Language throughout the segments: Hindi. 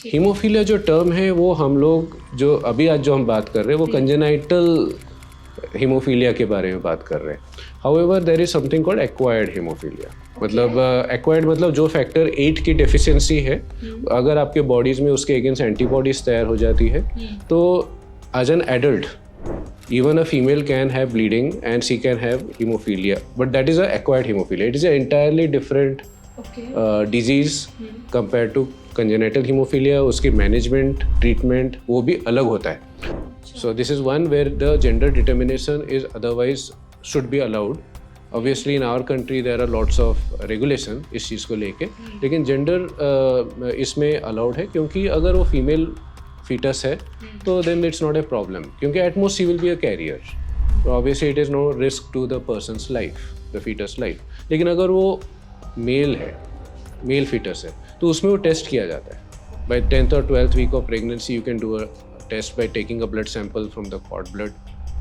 हीमोफीलिया जो टर्म है वो हम लोग जो अभी आज जो हम बात कर रहे हैं वो कंजेनाइटल हीमोफीलिया के बारे में बात कर रहे हैं. However there is something called acquired haemophilia. मतलब एक्वायर्ड मतलब जो फैक्टर 8 की डेफिशिएंसी है अगर आपके बॉडीज में उसके अगेंस्ट एंटीबॉडीज तैयार हो जाती है तो as an adult even a female can have bleeding and she can have hemophilia, but that is a acquired hemophilia. It is an entirely different disease compared to congenital hemophilia. उसकी management treatment वो भी अलग होता है. So this is one where the gender determination is otherwise should be allowed. Obviously in our country there are lots of regulation इस चीज़ को लेके, लेकिन gender इसमें allowed है क्योंकि अगर वो female fetus है तो then it's not a problem क्योंकि at most she will be a carrier. So obviously it is no risk to the person's life, the fetus life. लेकिन अगर वो मेल है, मेल fetus है तो उसमें वो टेस्ट किया जाता है. By 10th or 12th week of pregnancy you can do a test by taking a blood sample from the cord blood,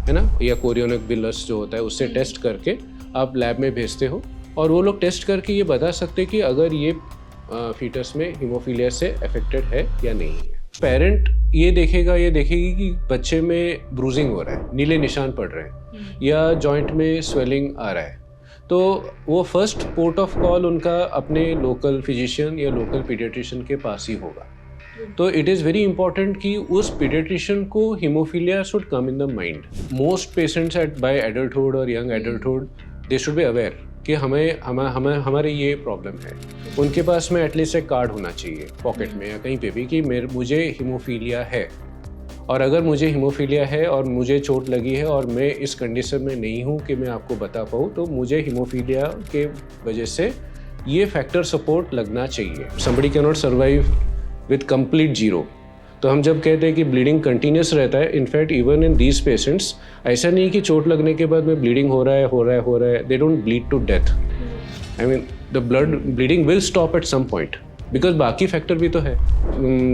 है ना, या कोरियोनिक बिलस जो होता है उससे टेस्ट करके आप लैब में भेजते हो और वो लोग टेस्ट करके ये बता सकते हैं कि अगर ये फीटस में हीमोफीलिया से अफेक्टेड है या नहीं है. पेरेंट ये देखेगी कि बच्चे में ब्रूजिंग हो रहा है, नीले निशान पड़ रहे हैं या जॉइंट में स्वेलिंग आ रहा है, तो वो फर्स्ट पोर्ट ऑफ कॉल उनका अपने लोकल फिजिशियन या लोकल पीडियाट्रिशियन के पास ही होगा. तो इट इज़ वेरी इंपॉर्टेंट कि उस पीडियाट्रिशियन को haemophilia should come in the mind. Most patients at by adulthood और young adulthood they should be aware कि हमारे ये प्रॉब्लम है. उनके पास में एटलीस्ट एक कार्ड होना चाहिए पॉकेट में या कहीं पे भी कि मुझे हीमोफीलिया है, और अगर मुझे हीमोफीलिया है और मुझे चोट लगी है और मैं इस कंडीशन में नहीं हूँ कि मैं आपको बता पाऊँ तो मुझे हीमोफीलिया के वजह से ये फैक्टर सपोर्ट लगना चाहिए. Somebody can not survive with complete zero. तो हम जब कहते हैं कि ब्लीडिंग कंटिन्यूस रहता है, in fact even in these patients ऐसा नहीं कि चोट लगने के बाद में ब्लीडिंग हो रहा है, they don't bleed to death. I mean the blood bleeding will stop at some point because बाकी फैक्टर भी तो है.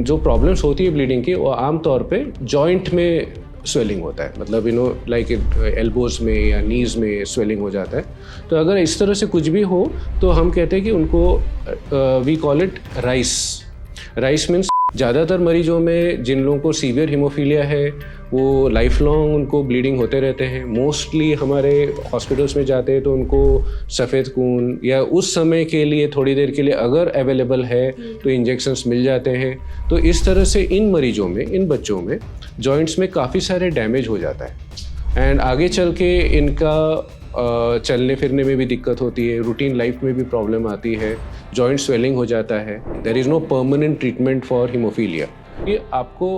जो प्रॉब्लम्स होती है ब्लीडिंग की वो आमतौर पे जॉइंट में स्वेलिंग होता है, मतलब लाइक एल्बोज में या नीज में स्वेलिंग हो जाता है. तो अगर इस तरह से कुछ भी हो तो हम कहते हैं कि उनको we call it rice means ज़्यादातर मरीजों में जिन लोगों को सीवियर हीमोफीलिया है वो लाइफ लॉन्ग उनको ब्लीडिंग होते रहते हैं. मोस्टली हमारे हॉस्पिटल्स में जाते हैं तो उनको सफ़ेद खून या उस समय के लिए थोड़ी देर के लिए अगर अवेलेबल है तो इंजेक्शंस मिल जाते हैं. तो इस तरह से इन मरीजों में, इन बच्चों में जॉइंट्स में काफ़ी सारे डैमेज हो जाता है एंड आगे चल के इनका चलने फिरने में भी दिक्कत होती है, रूटीन लाइफ में भी प्रॉब्लम आती है, जॉइंट स्वेलिंग हो जाता है. There is no permanent treatment for haemophilia. ये आपको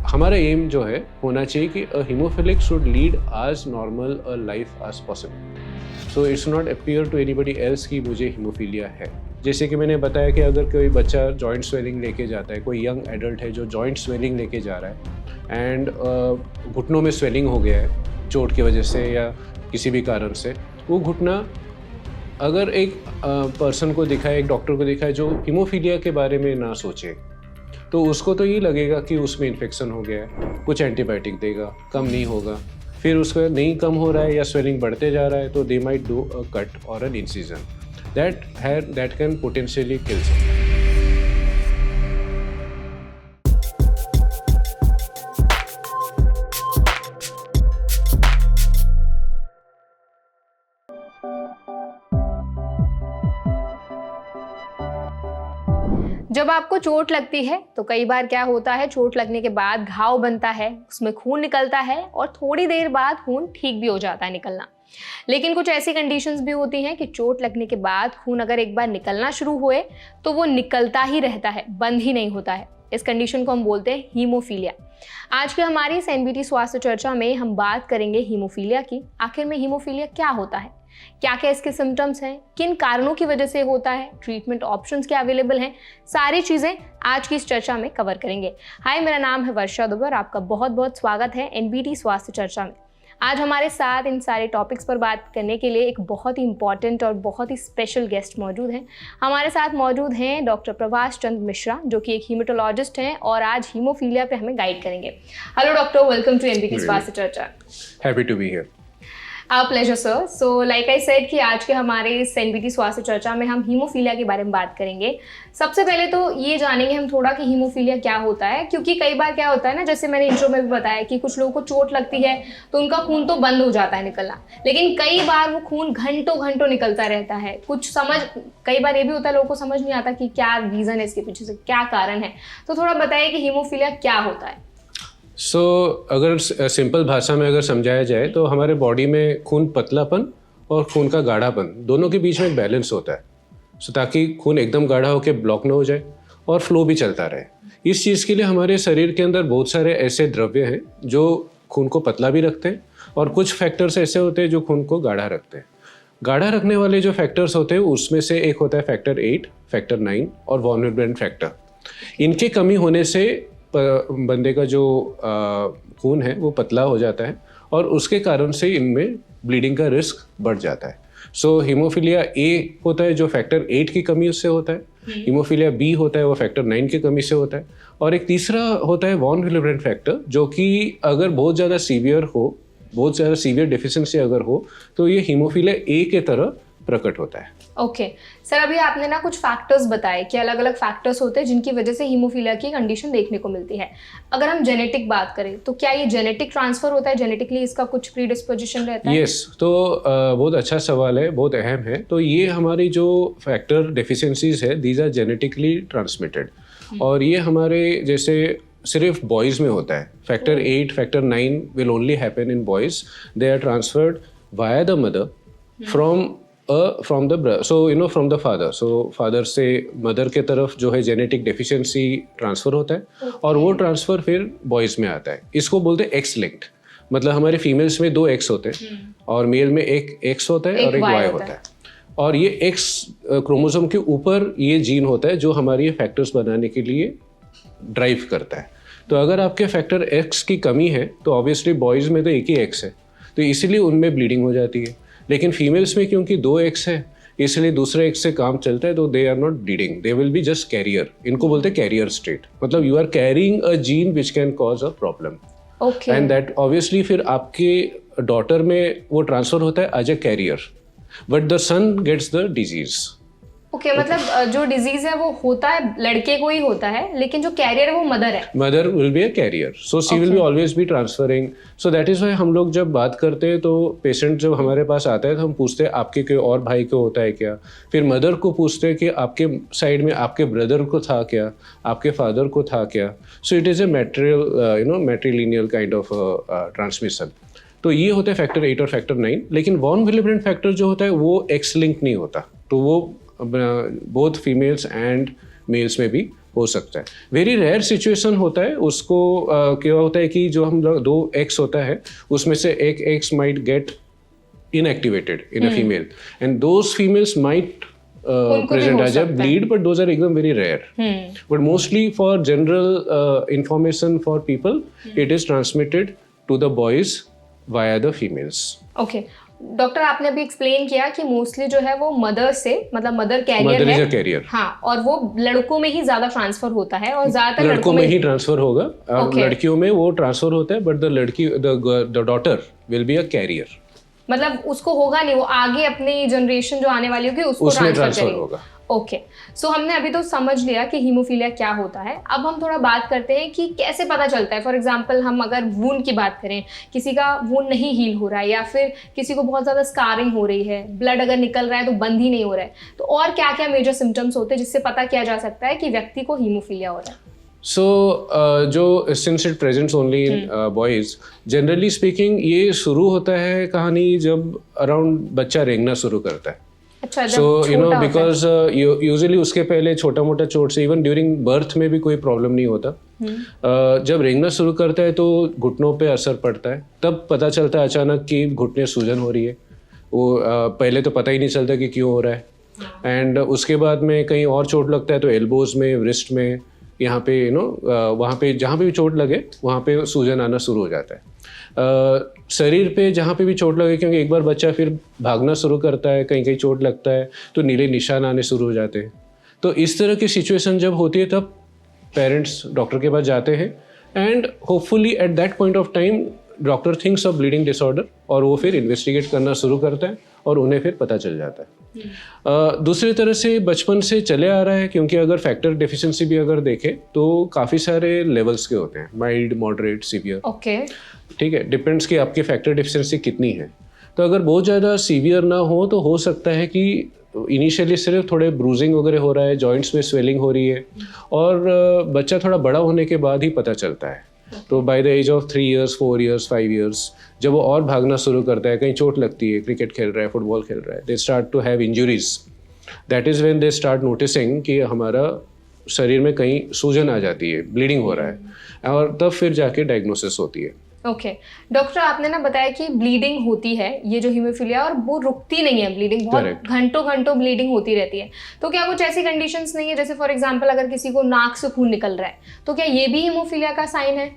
हमारा एम जो है होना चाहिए कि a haemophilic should lead as normal a life as possible. So it's not appear to anybody else कि मुझे हीमोफीलिया है. जैसे कि मैंने बताया कि अगर कोई बच्चा जॉइंट स्वेलिंग लेके जाता है, कोई यंग एडल्ट है जो जॉइंट स्वेलिंग लेके जा रहा है एंड घुटनों में स्वेलिंग हो गया है चोट की वजह से या किसी भी कारण से, वो घुटना अगर एक पर्सन को दिखाए, एक डॉक्टर को दिखाए जो हीमोफीलिया के बारे में ना सोचे, तो उसको तो ये लगेगा कि उसमें इन्फेक्शन हो गया है, कुछ एंटीबायोटिक देगा, कम नहीं होगा. फिर उसका नहीं कम हो रहा है या स्वेलिंग बढ़ते जा रहा है तो they might do a cut और an incision that can potentially kill some. जब आपको चोट लगती है तो कई बार क्या होता है, चोट लगने के बाद घाव बनता है, उसमें खून निकलता है और थोड़ी देर बाद खून ठीक भी हो जाता है निकलना. लेकिन कुछ ऐसी कंडीशंस भी होती हैं कि चोट लगने के बाद खून अगर एक बार निकलना शुरू हुए तो वो निकलता ही रहता है, बंद ही नहीं होता है. इस कंडीशन को हम बोलते हैं हीमोफीलिया. आज की हमारी इस एनबीटी स्वास्थ्य चर्चा में हम बात करेंगे हीमोफीलिया की. आखिर में हीमोफीलिया क्या होता है, क्या क्या इसके सिम्टम्स हैं, किन कारणों की वजह से होता है, ट्रीटमेंट ऑप्शंस क्या अवेलेबल हैं, सारी चीज़ें आज की इस चर्चा में कवर करेंगे. हाय, मेरा नाम है वर्षा दुबे और आपका बहुत बहुत स्वागत है एनबीटी स्वास्थ्य चर्चा में. आज हमारे साथ इन सारे टॉपिक्स पर बात करने के लिए एक बहुत ही इंपॉर्टेंट और बहुत ही स्पेशल गेस्ट मौजूद हैं. हमारे साथ मौजूद हैं डॉक्टर प्रभाष चंद्र मिश्रा, जो कि एक हीमेटोलॉजिस्ट हैं और आज हीमोफीलिया पे हमें गाइड करेंगे. Hello doctor, welcome to NBT स्वास्थ्य चर्चा. Happy to be here. Pleasure sir. So like I said कि आज के हमारे इस एनबीटी स्वास्थ्य चर्चा में हम हीमोफीलिया के बारे में बात करेंगे। सबसे पहले तो ये जानेंगे हम थोड़ा कि हीमोफीलिया क्या होता है, क्योंकि कई बार क्या होता है ना, जैसे मैंने इंट्रो में भी बताया कि कुछ लोगों को चोट लगती है तो उनका खून तो बंद हो जाता है निकलना, लेकिन कई बार वो खून घंटों घंटों निकलता रहता है। कई बार ये भी होता है लोगों को समझ नहीं आता कि क्या रीज़न है इसके पीछे से, क्या कारण है। तो थोड़ा बताइए कि हीमोफीलिया क्या होता है। अगर सिंपल भाषा में अगर समझाया जाए तो हमारे बॉडी में खून पतलापन और खून का गाढ़ापन दोनों के बीच में एक बैलेंस होता है। ताकि खून एकदम गाढ़ा होकर ब्लॉक ना हो जाए और फ्लो भी चलता रहे। इस चीज़ के लिए हमारे शरीर के अंदर बहुत सारे ऐसे द्रव्य हैं जो खून को पतला भी रखते हैं, और कुछ फैक्टर्स ऐसे होते हैं जो खून को गाढ़ा रखते हैं। गाढ़ा रखने वाले जो फैक्टर्स होते हैं उसमें से एक होता है फैक्टर 8, फैक्टर 9 और वॉन विलब्रेंट फैक्टर। इनके कमी होने से बंदे का जो खून है वो पतला हो जाता है, और उसके कारण से इनमें ब्लीडिंग का रिस्क बढ़ जाता है। हीमोफीलिया ए होता है जो फैक्टर 8 की कमी उससे होता है। हीमोफीलिया बी होता है वो फैक्टर 9 की कमी से होता है। और एक तीसरा होता है वॉन विलब्रेंट फैक्टर, जो कि अगर बहुत ज़्यादा सीवियर डेफिशिएंसी अगर हो तो ये हीमोफीलिया ए के तरह प्रकट होता है। ओके सर, अभी आपने ना कुछ फैक्टर्स बताए कि अलग अलग फैक्टर्स होते हैं जिनकी वजह से हीमोफीलिया की कंडीशन देखने को मिलती है। अगर हम जेनेटिक बात करें तो क्या ये जेनेटिक ट्रांसफर होता है, जेनेटिकली इसका कुछ प्रीडिस्पोजिशन रहता है? यस, तो बहुत अच्छा सवाल है, बहुत अहम है। तो ये हमारी जो फैक्टर डेफिशिएंसीज है दीज आर जेनेटिकली ट्रांसमिटेड, और ये हमारे जैसे सिर्फ बॉयज़ में होता है। Factor 8, factor 9 will only happen in boys. They are transferred via the mother from the father. So father से मदर के तरफ जो है जेनेटिक डेफिशिएंसी ट्रांसफ़र होता है, और वो ट्रांसफ़र फिर बॉयज़ में आता है। इसको बोलते हैं एक्स लिंक्ड। मतलब हमारे फीमेल्स में 2 एक्स होते हैं और मेल में एक एक्स होता है और एक वाई होता है। और ये एक्स क्रोमोसोम के ऊपर ये जीन होता है जो हमारी फैक्टर्स बनाने के लिए ड्राइव करता है। तो अगर आपके फैक्टर एक्स की कमी है तो ऑब्वियसली बॉयज़ में तो एक ही एक्स है, तो इसीलिए उनमें ब्लीडिंग हो जाती है। लेकिन फीमेल्स में क्योंकि 2 एक्स है इसलिए दूसरे एक्स से काम चलता है, तो they are not bleeding, they will be just carrier. इनको बोलते हैं कैरियर स्टेट, मतलब you are carrying a gene which can cause a problem. And that obviously फिर आपके डॉटर में वो ट्रांसफर होता है as a carrier, but the son gets the disease. Okay, मतलब जो डिजीज है वो होता है लड़के को ही होता है, लेकिन जो कैरियर है वो मदर है। Mother will be a carrier, so she will be always be transferring. So that is why हम लोग जब बात करते हैं तो पेशेंट जब हमारे पास आता है तो हम पूछते हैं आपके कोई और भाई को होता है क्या, फिर मदर को पूछते हैं कि आपके साइड में आपके ब्रदर को था क्या, आपके फादर को था क्या। So it is a matrilineal kind of transmission. तो ये होता है फैक्टर 8 और फैक्टर 9। लेकिन वॉन विलब्रेंट फैक्टर जो होता है वो एक्स लिंक नहीं होता, तो वो बोथ फीमेल्स एंड मेल्स में भी हो सकता है। वेरी रेयर सिचुएशन होता है उसको। क्या होता है कि जो हम लोग 2 एक्स होता है उसमें से एक x might get inactivated in a female, and those females might present as a bleed, but those are एकदम very rare. But mostly for general information for people, it is transmitted to the boys via the females. Okay. Doctor, आपने अभी एक्सप्लेन किया कि मोस्टली जो है वो मदर से, मतलब मदर कैरियर है। कैरियर, हाँ, और वो लड़कों में ही ज्यादा ट्रांसफर होता है, और ज्यादातर लड़कों में ही ट्रांसफर होगा, और लड़कियों में वो ट्रांसफर होता है, but the daughter will be a carrier. मतलब उसको होगा नहीं, वो आगे अपनी जनरेशन जो आने वाली होगी उसको ट्रांसफर होगा। ओके, सो हमने अभी तो समझ लिया कि हीमोफीलिया क्या होता है। अब हम थोड़ा बात करते हैं कि कैसे पता चलता है। फॉर एग्जांपल हम अगर वूंड की बात करें, किसी का वूंड नहीं हील हो रहा है, या फिर किसी को बहुत ज़्यादा स्कारिंग हो रही है, ब्लड अगर निकल रहा है तो बंद ही नहीं हो रहा है, तो और क्या क्या मेजर सिम्टम्स होते हैं जिससे पता किया जा सकता है कि व्यक्ति को हीमोफीलिया हो रहा है? जो since it presents only in boys, generally speaking ये शुरू होता है कहानी जब अराउंड बच्चा रेंगना शुरू करता है। सो बिकॉज यूजुअली उसके पहले छोटा मोटा चोट से, इवन ड्यूरिंग बर्थ में भी कोई प्रॉब्लम नहीं होता। जब रेंगना शुरू करता है तो घुटनों पे असर पड़ता है, तब पता चलता है अचानक कि घुटने सूजन हो रही है। वो पहले तो पता ही नहीं चलता कि क्यों हो रहा है। एंड उसके बाद में कहीं और चोट लगता है तो एल्बोज में, रिस्ट में, यहाँ पे वहाँ पे जहाँ पे भी चोट लगे वहाँ पे सूजन आना शुरू हो जाता है। शरीर पे जहाँ पे भी चोट लगे, क्योंकि एक बार बच्चा फिर भागना शुरू करता है, कहीं कहीं चोट लगता है तो नीले निशान आने शुरू हो जाते हैं। तो इस तरह की सिचुएशन जब होती है तब पेरेंट्स डॉक्टर के पास जाते हैं, and hopefully at that point of time doctor thinks of bleeding disorder और वो फिर इन्वेस्टिगेट करना शुरू करते हैं और उन्हें फिर पता चल जाता है। दूसरी तरह से बचपन से चले आ रहा है, क्योंकि अगर फैक्टर डेफिशिएंसी भी अगर देखें तो काफ़ी सारे लेवल्स के होते हैं, माइल्ड, मॉडरेट, सीवियर। ओके, ठीक है, डिपेंड्स कि आपकी फैक्टर डेफिशिएंसी कितनी है। तो अगर बहुत ज़्यादा सीवियर ना हो तो हो सकता है कि इनिशियली सिर्फ थोड़े ब्रूजिंग वगैरह हो रहा है, जॉइंट्स में स्वेलिंग हो रही है, और बच्चा थोड़ा बड़ा होने के बाद ही पता चलता है। तो by the age of 3 years, 4 years, 5 years, जब वो और भागना शुरू करता है, कहीं चोट लगती है, क्रिकेट खेल रहा है, फुटबॉल खेल रहा है, they start to have injuries. That is when they start noticing कि हमारा शरीर में कहीं सूजन आ जाती है, ब्लीडिंग हो रहा है, और तब फिर जाके डायग्नोसिस होती है। ओके डॉक्टर, आपने ना बताया कि ब्लीडिंग होती है, ये जो हीमोफीलिया, और वो रुकती नहीं है ब्लीडिंग, बहुत घंटों घंटों ब्लीडिंग होती रहती है। तो क्या कुछ ऐसी कंडीशंस नहीं है, जैसे फॉर एग्जांपल अगर किसी को नाक से खून निकल रहा है तो क्या ये भी हीमोफीलिया का साइन है?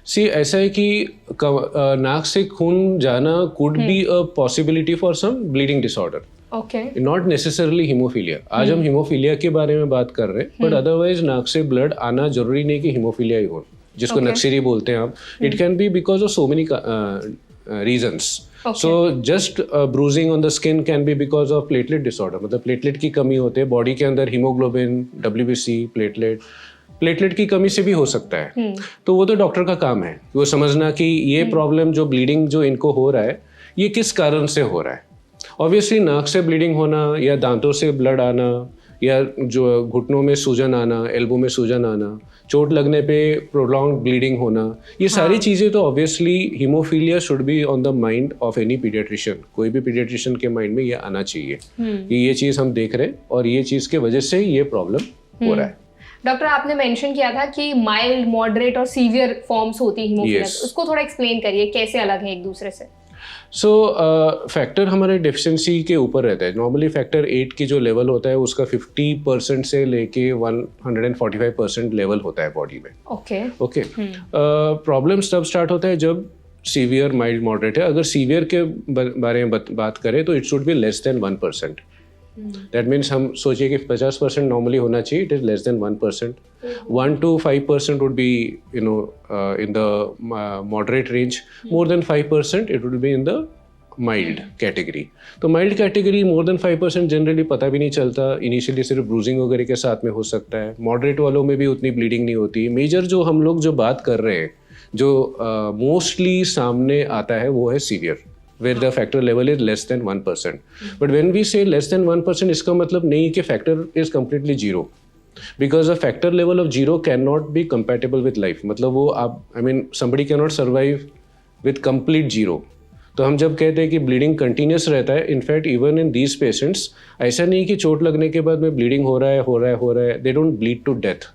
सी ऐसा है कि नाक से खून जाना could be a possibility for some bleeding disorder, okay, not necessarily haemophilia. आज हम हीमोफीलिया के बारे में बात कर रहे हैं, बट अदरवाइज नाक से ब्लड आना जरूरी नहीं कि हीमोफीलिया ही हो, जिसको नक्सीरी बोलते हैं आप। It can be because of so many reasons. So just bruising on the skin can be because of platelet disorder, मतलब प्लेटलेट की कमी होते हैं बॉडी के अंदर, हीमोग्लोबिन, WBC, प्लेटलेट की कमी से भी हो सकता है। तो वो तो डॉक्टर का काम है वो समझना कि ये प्रॉब्लम जो ब्लीडिंग जो इनको हो रहा है ये किस कारण से हो रहा है। ऑब्वियसली नाक से ब्लीडिंग होना या दांतों से ब्लड आना या जो घुटनों में सूजन आना, एल्बो में सूजन आना, चोट लगने पे प्रोलॉन्ग ब्लीडिंग होना, ये सारी चीज़ें तो obviously haemophilia should be on the mind of any paediatrician. कोई भी पीडियाट्रिशियन के माइंड में ये आना चाहिए कि ये चीज़ हम देख रहे हैं और ये चीज़ के वजह से ये प्रॉब्लम हो रहा है। डॉक्टर, आपने मेंशन किया था कि माइल्ड, मॉडरेट और सीवियर फॉर्म्स होती है हीमोफीलिया, उसको थोड़ा एक्सप्लेन करिए, कैसे अलग है एक दूसरे से? सो फैक्टर हमारे डेफिशिएंसी के ऊपर रहता है। नॉर्मली फैक्टर 8 की जो लेवल होता है उसका 50% से लेके 145% लेवल होता है बॉडी में। ओके प्रॉब्लम तब स्टार्ट होता है जब सीवियर, माइल्ड, मॉडरेट है। अगर सीवियर के बारे में बात करें तो it should be less than 1%। That means हम सोचिए कि 50% नॉर्मली होना चाहिए, it is less than 1%। 1 to 5% would be in the moderate range. More than 5% it would be in the mild category. तो mild category more than 5% generally पता भी नहीं चलता, इनिशियली सिर्फ ब्रूजिंग वगैरह के साथ में हो सकता है। मॉडरेट वालों में भी उतनी ब्लीडिंग नहीं होती। मेजर जो हम लोग जो बात कर रहे हैं जो मोस्टली सामने आता है वो है severe, where the factor level is less than 1%. But when we say less than 1%, इसका मतलब नहीं कि factor is completely zero. Because a factor level of 0 cannot be compatible with life. मतलब वो आप somebody cannot survive with complete 0. तो हम जब कहते हैं कि ब्लीडिंग कंटिन्यूस रहता है, in fact even in these patients ऐसा नहीं कि चोट लगने के बाद में ब्लीडिंग हो रहा है, they don't bleed to death.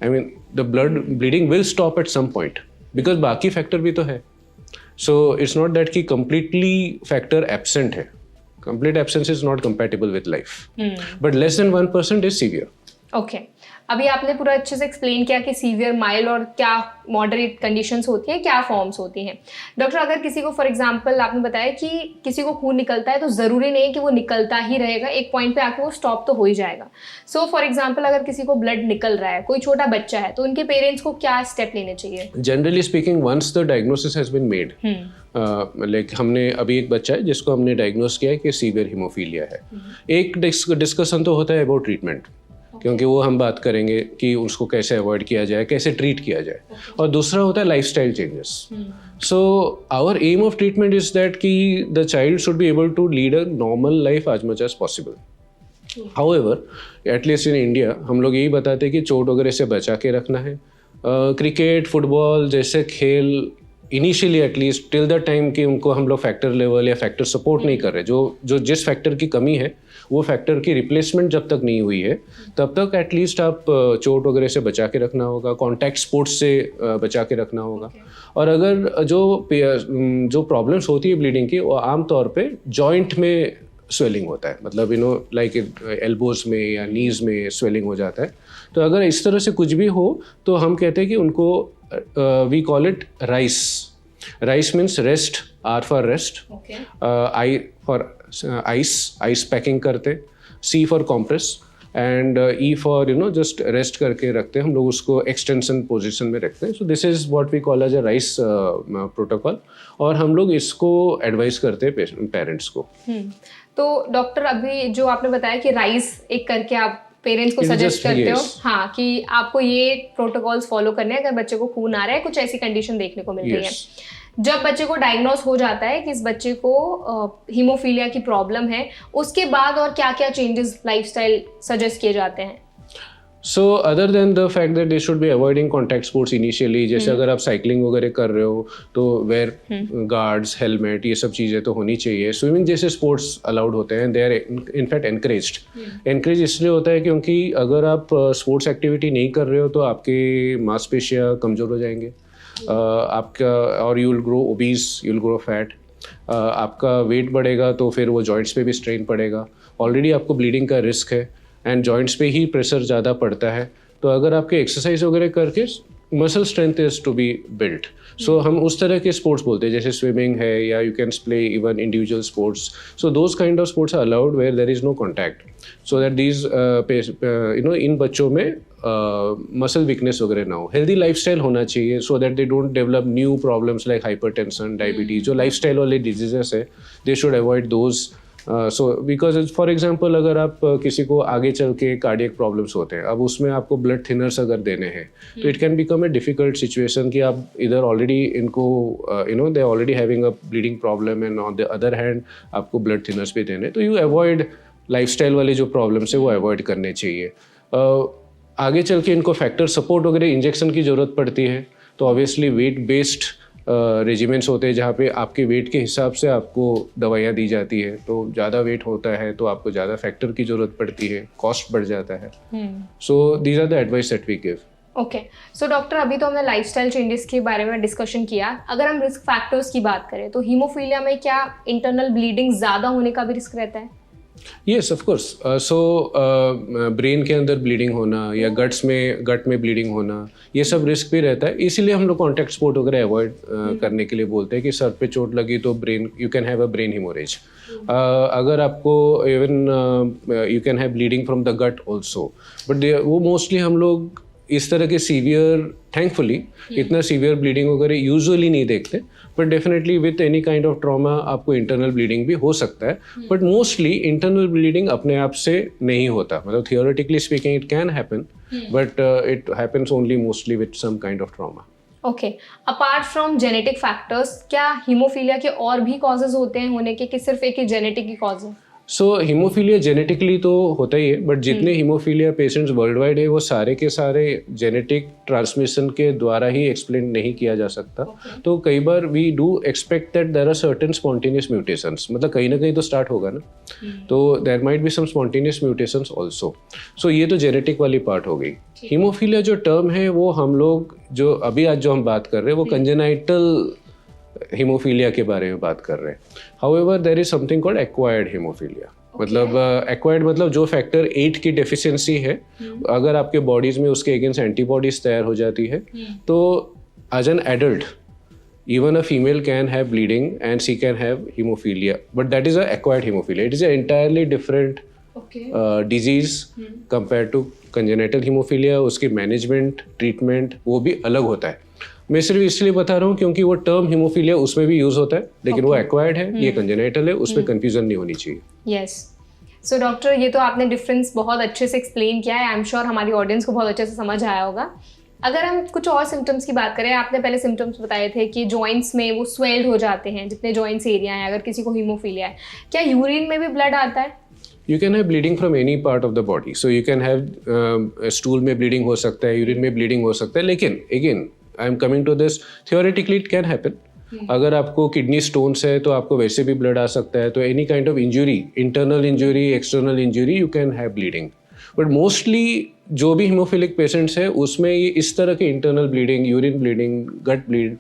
The bleeding will stop at some point because बाकी फैक्टर भी तो है। So it's not that कि completely factor absent है. Complete absence is not compatible with life. But less than 1% is severe. Okay. अभी आपने पूरा अच्छे से एक्सप्लेन किया कि सीवियर, माइल्ड और क्या मॉडरेट कंडीशंस होती हैं, क्या फॉर्म्स होती हैं। डॉक्टर, अगर किसी को फॉर एग्जांपल आपने बताया कि किसी को खून निकलता है तो ज़रूरी नहीं है कि वो निकलता ही रहेगा, एक पॉइंट पे आके वो स्टॉप तो हो ही जाएगा। सो फॉर एग्जांपल अगर किसी को ब्लड निकल रहा है, कोई छोटा बच्चा है, तो उनके पेरेंट्स को क्या स्टेप लेने चाहिए? Generally speaking once the diagnosis has been made, like हमने अभी एक बच्चा है जिसको हमने डायग्नोस किया है कि सीवियर हीमोफीलिया है, एक डिस्कशन तो होता है अबाउट ट्रीटमेंट, क्योंकि वो हम बात करेंगे कि उसको कैसे अवॉइड किया जाए, कैसे ट्रीट किया जाए। और दूसरा होता है lifestyle changes. So our aim of treatment is that कि the child should be able to lead a normal life as much as possible. However at least in India हम लोग यही बताते हैं कि चोट वगैरह से बचा के रखना है। क्रिकेट, फुटबॉल जैसे खेल initially at least till the time कि उनको हम लोग फैक्टर लेवल या फैक्टर सपोर्ट नहीं कर रहे, जो जिस फैक्टर की कमी है वो फैक्टर की रिप्लेसमेंट जब तक नहीं हुई है तब तक एटलीस्ट आप चोट वगैरह से बचा के रखना होगा, कॉन्टैक्ट स्पोर्ट्स से बचा के रखना होगा। और अगर जो प्रॉब्लम्स होती है ब्लीडिंग की वो आमतौर पे जॉइंट में स्वेलिंग होता है, मतलब लाइक एल्बोज में या नीज में स्वेलिंग हो जाता है। तो अगर इस तरह से कुछ भी हो तो हम कहते हैं कि उनको we call it rice means rest, R for rest, I for ice packing करते, C for compress, and E for just rest करके रखते हैं हम लोग, उसको एक्सटेंशन पोजीशन में रखते हैं. So this is what we call as a RICE protocol, और हम लोग इसको एडवाइस करते हैं पेरेंट्स को. तो डॉक्टर अभी जो आपने बताया कि राइस एक करके आप पेरेंट्स को सजेस्ट करते हो, हाँ, कि आपको ये प्रोटोकॉल्स फॉलो करने हैं अगर बच्चे को खून आ रहा है, कुछ ऐसी कंडीशन देखने को मिल रही है. जब बच्चे को डायग्नोस हो जाता है कि इस बच्चे को हीमोफीलिया की प्रॉब्लम है, उसके बाद और क्या क्या चेंजेस लाइफस्टाइल सजेस्ट किए जाते हैं? So other than the fact that they should B avoiding contact sports initially, जैसे अगर आप साइकिलिंग वगैरह कर रहे हो तो वेयर गार्ड्स, हेलमेट, ये सब चीज़ें तो होनी चाहिए. स्विमिंग जैसे स्पोर्ट्स अलाउड होते हैं, दे आर इनफैक्ट एनकरेज इसलिए होता है क्योंकि अगर आप स्पोर्ट्स एक्टिविटी नहीं कर रहे हो तो आपकी मांसपेशियाँ कमज़ोर हो जाएंगे, आपका, और you will grow obese, you will grow fat, आपका वेट बढ़ेगा तो फिर वो जॉइंट्स पे भी स्ट्रेन पड़ेगा. ऑलरेडी आपको ब्लीडिंग का रिस्क है एंड जॉइंट्स पे ही प्रेशर ज़्यादा पड़ता है. तो अगर आपके एक्सरसाइज वगैरह करके muscle strength is to be built. So हम उस तरह के स्पोर्ट्स बोलते हैं, जैसे स्विमिंग है, या you can play even individual sports. So those kind of sports are allowed where there is no contact, so that these इन बच्चों में मसल वीकनेस वगैरह ना हो. हेल्दी लाइफस्टाइल होना चाहिए so that they don't develop new problems like hypertension, diabetes. जो लाइफस्टाइल वाले डिजीजेस है, they should avoid those. So because for example अगर आप किसी को आगे चल के कार्डियक प्रॉब्लम्स होते हैं, अब उसमें आपको ब्लड थिनर्स अगर देने हैं तो it can become a difficult situation कि आप इधर ऑलरेडी इनको they already having a bleeding problem and on the other hand आपको ब्लड थिनर्स भी देने. तो यू अवॉइड लाइफस्टाइल वाले जो प्रॉब्लम्स है वो अवॉइड करने चाहिए. आगे चल के इनको फैक्टर सपोर्ट वगैरह इंजेक्शन की ज़रूरत पड़ती है, तो ऑब्वियसली वेट बेस्ड रेजिमेंट्स होते हैं जहाँ पे आपके वेट के हिसाब से आपको दवाइयाँ दी जाती है. तो ज़्यादा वेट होता है तो आपको ज़्यादा फैक्टर की ज़रूरत पड़ती है, कॉस्ट बढ़ जाता है. So these are the advice that we give. Okay, so doctor अभी तो हमने लाइफस्टाइल चेंजेस के बारे में डिस्कशन किया. अगर हम रिस्क फैक्टर्स की बात करें तो हीमोफीलिया में क्या इंटरनल ब्लीडिंग ज़्यादा होने का भी रिस्क रहता है? Yes, of course. So brain के अंदर ब्लीडिंग होना या गट में ब्लीडिंग होना, ये सब रिस्क भी रहता है. इसीलिए हम लोग कॉन्टैक्ट स्पोर्ट वगैरह अवॉइड करने के लिए बोलते हैं कि सर पे चोट लगी तो brain, you can have a brain haemorrhage. अगर आपको even you can have bleeding from the gut also, but वो मोस्टली हम लोग इस तरह के सीवियर, थैंकफुली इतना सीवियर ब्लीडिंग वगैरह यूजुअली नहीं देखते. But definitely with any kind of trauma आपको इंटरनल ब्लीडिंग भी हो सकता है. बट मोस्टली इंटरनल ब्लीडिंग अपने आप से नहीं होता, मतलब theoretically speaking it can happen, but it happens only mostly with some kind of trauma. Okay, apart from genetic factors, क्या हीमोफीलिया के और भी कॉजेज होते हैं होने के, कि सिर्फ एक ही जेनेटिक ही कॉज है? सो हीमोफीलिया जेनेटिकली तो होता ही है, बट जितने हीमोफीलिया पेशेंट्स वर्ल्ड वाइड है वो सारे के सारे जेनेटिक ट्रांसमिशन के द्वारा ही एक्सप्लेन नहीं किया जा सकता. तो कई बार we do expect that there are certain spontaneous mutations, मतलब कहीं ना कहीं तो स्टार्ट होगा ना, तो there might be some spontaneous mutations also. So ये तो जेनेटिक वाली पार्ट हो गई. हीमोफीलिया जो टर्म है वो हम लोग जो अभी आज जो हम बात कर रहे हैं वो कंजेनाइटल हीमोफीलिया के बारे में बात कर रहे हैं. However there is something called acquired haemophilia. मतलब एक्वायर्ड मतलब जो फैक्टर 8 की डेफिशिएंसी है, अगर आपके बॉडीज में उसके अगेंस्ट एंटीबॉडीज तैयार हो जाती है, तो as an adult even a female can have bleeding and she can have hemophilia, but that is a acquired hemophilia. It is an entirely different disease compared to congenital hemophilia. उसकी मैनेजमेंट, ट्रीटमेंट वो भी अलग होता है. मैं सिर्फ इसलिए बता रहा हूँ क्योंकि वो टर्म हीमोफीलिया उसमें भी यूज होता है, लेकिन वो एक्वायर्ड है, ये कंजेनाइटल है, उसमें कंफ्यूजन नहीं होनी चाहिए. यस. सो डॉक्टर, ये तो आपने डिफरेंस बहुत अच्छे से एक्सप्लेन किया है. आई एम श्योर हमारी ऑडियंस को बहुत अच्छे से समझ आया होगा. अगर हम कुछ और सिम्टम्स की बात करें, आपने पहले सिम्टम्स बताए थे कि जॉइंट्स में वो स्वेल्ड हो जाते हैं, जितने जॉइंट्स एरिया हैं, अगर किसी को हीमोफीलिया है, क्या यूरिन में भी ब्लड आता है? You can have bleeding from any part of the body. So you can have stool में bleeding हो सकता है, यूरिन में bleeding हो सकता है, लेकिन again I am coming to this, theoretically it can happen. अगर आपको किडनी स्टोन्स है तो आपको वैसे भी ब्लड आ सकता है. तो any kind of injury, internal injury, external injury, you can have bleeding. But mostly जो भी हीमोफिलिक पेशेंट्स है उसमें ये इस तरह के इंटरनल ब्लीडिंग, यूरिन ब्लीडिंग, गट ब्लीड,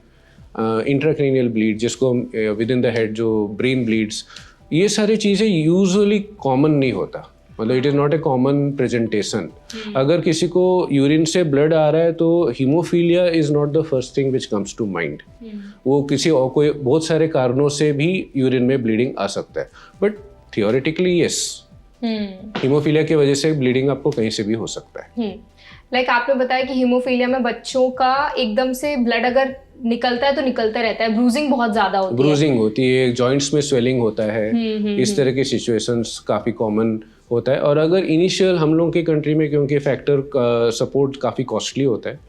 इंट्राक्रेनियल ब्लीड, जिसको विद इन द हेड जो ब्रेन ब्लीड्स, ये सारी चीज़ें यूजुअली कॉमन नहीं होता. मतलब it is not a common presentation. अगर किसी को यूरिन से ब्लड आ रहा है तो haemophilia is not the first thing which comes to mind. वो किसी और कोई बहुत सारे कारणों से भी यूरिन में ब्लीडिंग आ सकता है. बट थियोरेटिकली येस, हीमोफीलिया की वजह से ब्लीडिंग आपको कहीं से भी हो सकता है। लाइक आपने बताया कि हीमोफीलिया में बच्चों का एकदम से ब्लड अगर निकलता है तो निकलता रहता है, ब्रूजिंग बहुत ज्यादा होती है। ब्रूजिंग होती है, जॉइंट्स में स्वेलिंग होता है, इस तरह की सिचुएशंस काफ़ी कॉमन होता है। और अगर इनिशियल हम लोग की कंट्री में, क्योंकि फैक्टर सपोर्ट काफ़ी कॉस्टली होता है,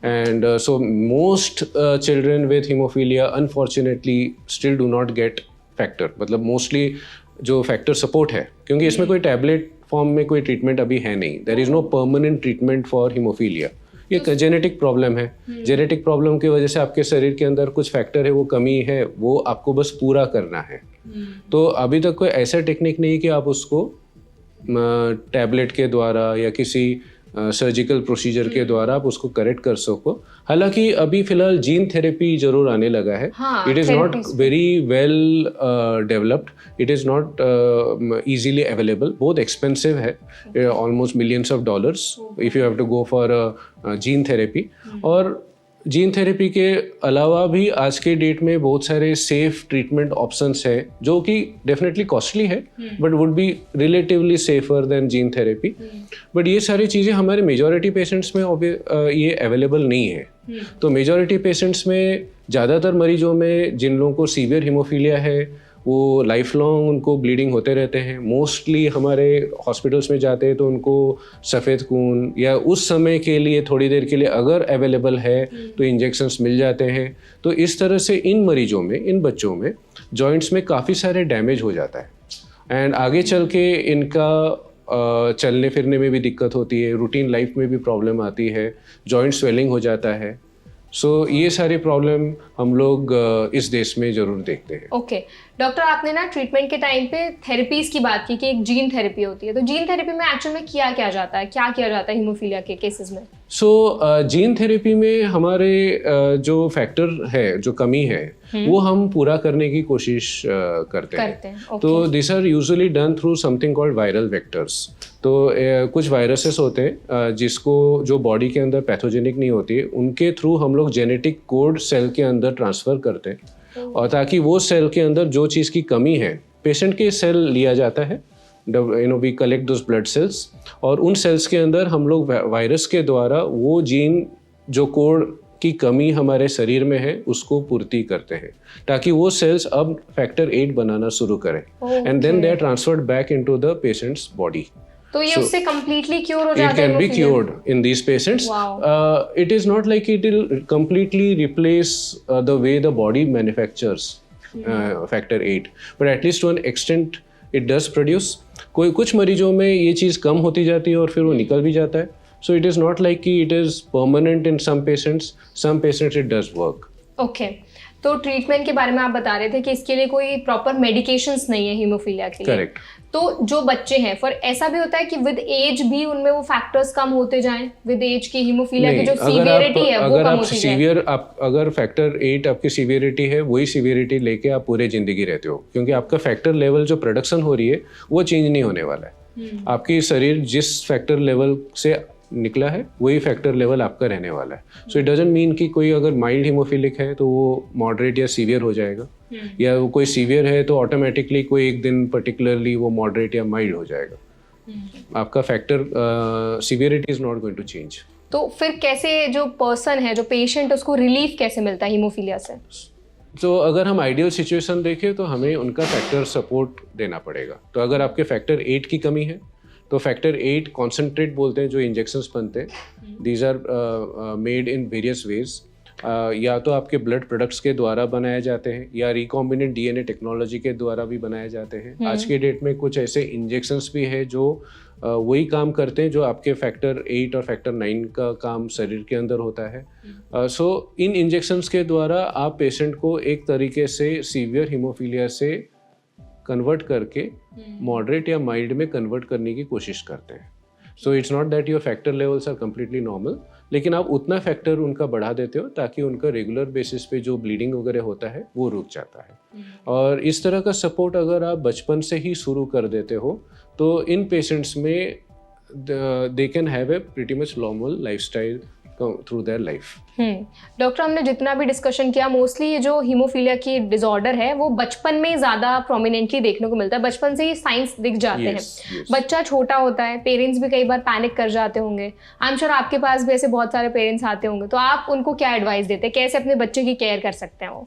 and so most children with haemophilia unfortunately still do not gate factor, मतलब मोस्टली जो फैक्टर सपोर्ट है, क्योंकि इसमें कोई टैबलेट फॉर्म में कोई ट्रीटमेंट अभी है नहीं। There is no permanent treatment for haemophilia. ये जेनेटिक प्रॉब्लम है। जेनेटिक प्रॉब्लम की वजह से आपके शरीर के अंदर कुछ फैक्टर है, वो कमी है, वो आपको बस पूरा करना है। तो अभी तक कोई ऐसा टेक्निक नहीं कि आप उसको टैबलेट के द्वारा या किसी सर्जिकल प्रोसीजर के द्वारा आप उसको करेक्ट कर सको। हालांकि अभी फिलहाल जीन थेरेपी जरूर आने लगा है। It is not very well developed, it is not easily available, बहुत एक्सपेंसिव है, almost millions of dollars if you have to go for gene therapy. और जीन थेरेपी के अलावा भी आज के डेट में बहुत सारे सेफ ट्रीटमेंट ऑप्शंस है, जो कि डेफिनेटली कॉस्टली है but would be relatively safer than gene therapy. But ये सारी चीज़ें हमारे मेजॉरिटी पेशेंट्स में ये अवेलेबल नहीं है। तो मेजॉरिटी पेशेंट्स में, ज़्यादातर मरीजों में जिन लोगों को सीवियर हीमोफीलिया है, वो लाइफ लॉन्ग उनको ब्लीडिंग होते रहते हैं। मोस्टली हमारे हॉस्पिटल्स में जाते हैं तो उनको सफ़ेद खून या उस समय के लिए थोड़ी देर के लिए अगर अवेलेबल है तो इंजेक्शंस मिल जाते हैं। तो इस तरह से इन मरीजों में, इन बच्चों में जॉइंट्स में काफ़ी सारे डैमेज हो जाता है एंड आगे चल के इनका चलने फिरने में भी दिक्कत होती है, रूटीन लाइफ में भी प्रॉब्लम आती है, जॉइंट स्वेलिंग हो जाता है। सो ये सारी प्रॉब्लम हम लोग इस देश में ज़रूर देखते हैं। ओके डॉक्टर, आपने ना ट्रीटमेंट के टाइम पे थेरेपीज की बात की कि एक जीन थेरेपी होती है, तो जीन थेरेपी में एक्चुअल में क्या किया जाता है, क्या किया जाता है हीमोफीलिया के केसेस में? जीन थेरेपी में हमारे जो फैक्टर है, जो कमी है, वो हम पूरा करने की कोशिश करते हैं। तो this are usually done through something called viral vectors. तो कुछ वायरसेस होते हैं जिसको, जो बॉडी के अंदर पैथोजेनिक नहीं होती है, उनके थ्रू हम लोग जेनेटिक कोड सेल के अंदर ट्रांसफ़र करते हैं, और ताकि वो सेल के अंदर जो चीज़ की कमी है, पेशेंट के सेल लिया जाता है, we collect those blood cells, और उन सेल्स के अंदर हम लोग वायरस के द्वारा वो जीन जो कोड की कमी हमारे शरीर में है उसको पूर्ति करते हैं, ताकि वो सेल्स अब फैक्टर 8 बनाना शुरू करें, and then they are transferred back into the patient's body. तो ये उससे completely क्योर हो जाता है? It can be cured in these patients. Wow. It is not like it will completely replace the way the body manufactures factor 8, but at least to an extent it does produce. कुछ मरीजों में ये चीज़ कम होती जाती है और फिर वो निकल भी जाता है. So it is not like it is permanent in some patients. Some patients it does work. Okay. तो ट्रीटमेंट के बारे में आप बता रहे थे कि इसके लिए कोई प्रॉपर मेडिकेशंस नहीं है हीमोफीलिया के लिए। करेक्ट। तो जो बच्चे हैं, फॉर ऐसा भी होता है कि विद एज भी उनमें वो फैक्टर्स कम होते जाएं, विद एज की हीमोफीलिया की जो सीवियरिटी है वो कम होती जाए? अगर फैक्टर 8 आपकी सीवियरिटी है, वही सीवियरिटी लेके आप पूरे जिंदगी रहते हो, क्योंकि आपका फैक्टर लेवल जो प्रोडक्शन हो रही है वो चेंज नहीं होने वाला है। आपकी शरीर जिस फैक्टर लेवल से निकला है वही फैक्टर लेवल आपका रहने वाला है। सो इट डजंट मीन कि कोई अगर माइल्ड हीमोफिलिक है तो वो मॉडरेट या सीवियर हो जाएगा, या वो कोई सीवियर है तो ऑटोमेटिकली कोई एक दिन पर्टिकुलरली वो मॉडरेट या माइल्ड हो जाएगा। आपका factor severity is not going to change. तो फिर कैसे जो पर्सन है, जो पेशेंट, उसको रिलीफ कैसे मिलता है हीमोफीलिया से? तो अगर हम आइडियल सिचुएशन देखें तो हमें उनका फैक्टर सपोर्ट देना पड़ेगा। तो अगर आपके फैक्टर 8 की कमी है तो फैक्टर 8 कॉन्सेंट्रेट बोलते हैं, जो इंजेक्शंस बनते हैं, these are made in various ways. या तो आपके ब्लड प्रोडक्ट्स के द्वारा बनाए जाते हैं या रिकॉम्बिनेंट डीएनए टेक्नोलॉजी के द्वारा भी बनाए जाते हैं। आज के डेट में कुछ ऐसे इंजेक्शंस भी है जो वही काम करते हैं जो आपके फैक्टर 8 और फैक्टर 9 का काम शरीर के अंदर होता है। सो इन इंजेक्शंस के द्वारा आप पेशेंट को एक तरीके से सीवियर हीमोफीलिया से कन्वर्ट करके मॉडरेट या माइल्ड में कन्वर्ट करने की कोशिश करते हैं। So it's not that your factor levels are completely normal, लेकिन आप उतना फैक्टर उनका बढ़ा देते हो ताकि उनका रेगुलर बेसिस पे जो ब्लीडिंग वगैरह होता है वो रुक जाता है। और इस तरह का सपोर्ट अगर आप बचपन से ही शुरू कर देते हो तो इन पेशेंट्स में they can have A pretty much normal lifestyle through their life. Doctor, हमने जितना भी डिस्कशन किया, मोस्टली ये जो हीमोफीलिया की डिसऑर्डर है वो बचपन में ज़्यादा प्रोमिनेंटली देखने को मिलता है, बचपन से ही साइंस दिख जाते हैं। बच्चा छोटा होता है, पेरेंट्स भी कई बार पैनिक कर जाते होंगे। आई एम श्योर आपके पास भी ऐसे बहुत सारे पेरेंट्स आते होंगे, तो आप उनको क्या एडवाइस देते हैं, कैसे अपने बच्चे की केयर कर सकते हैं वो?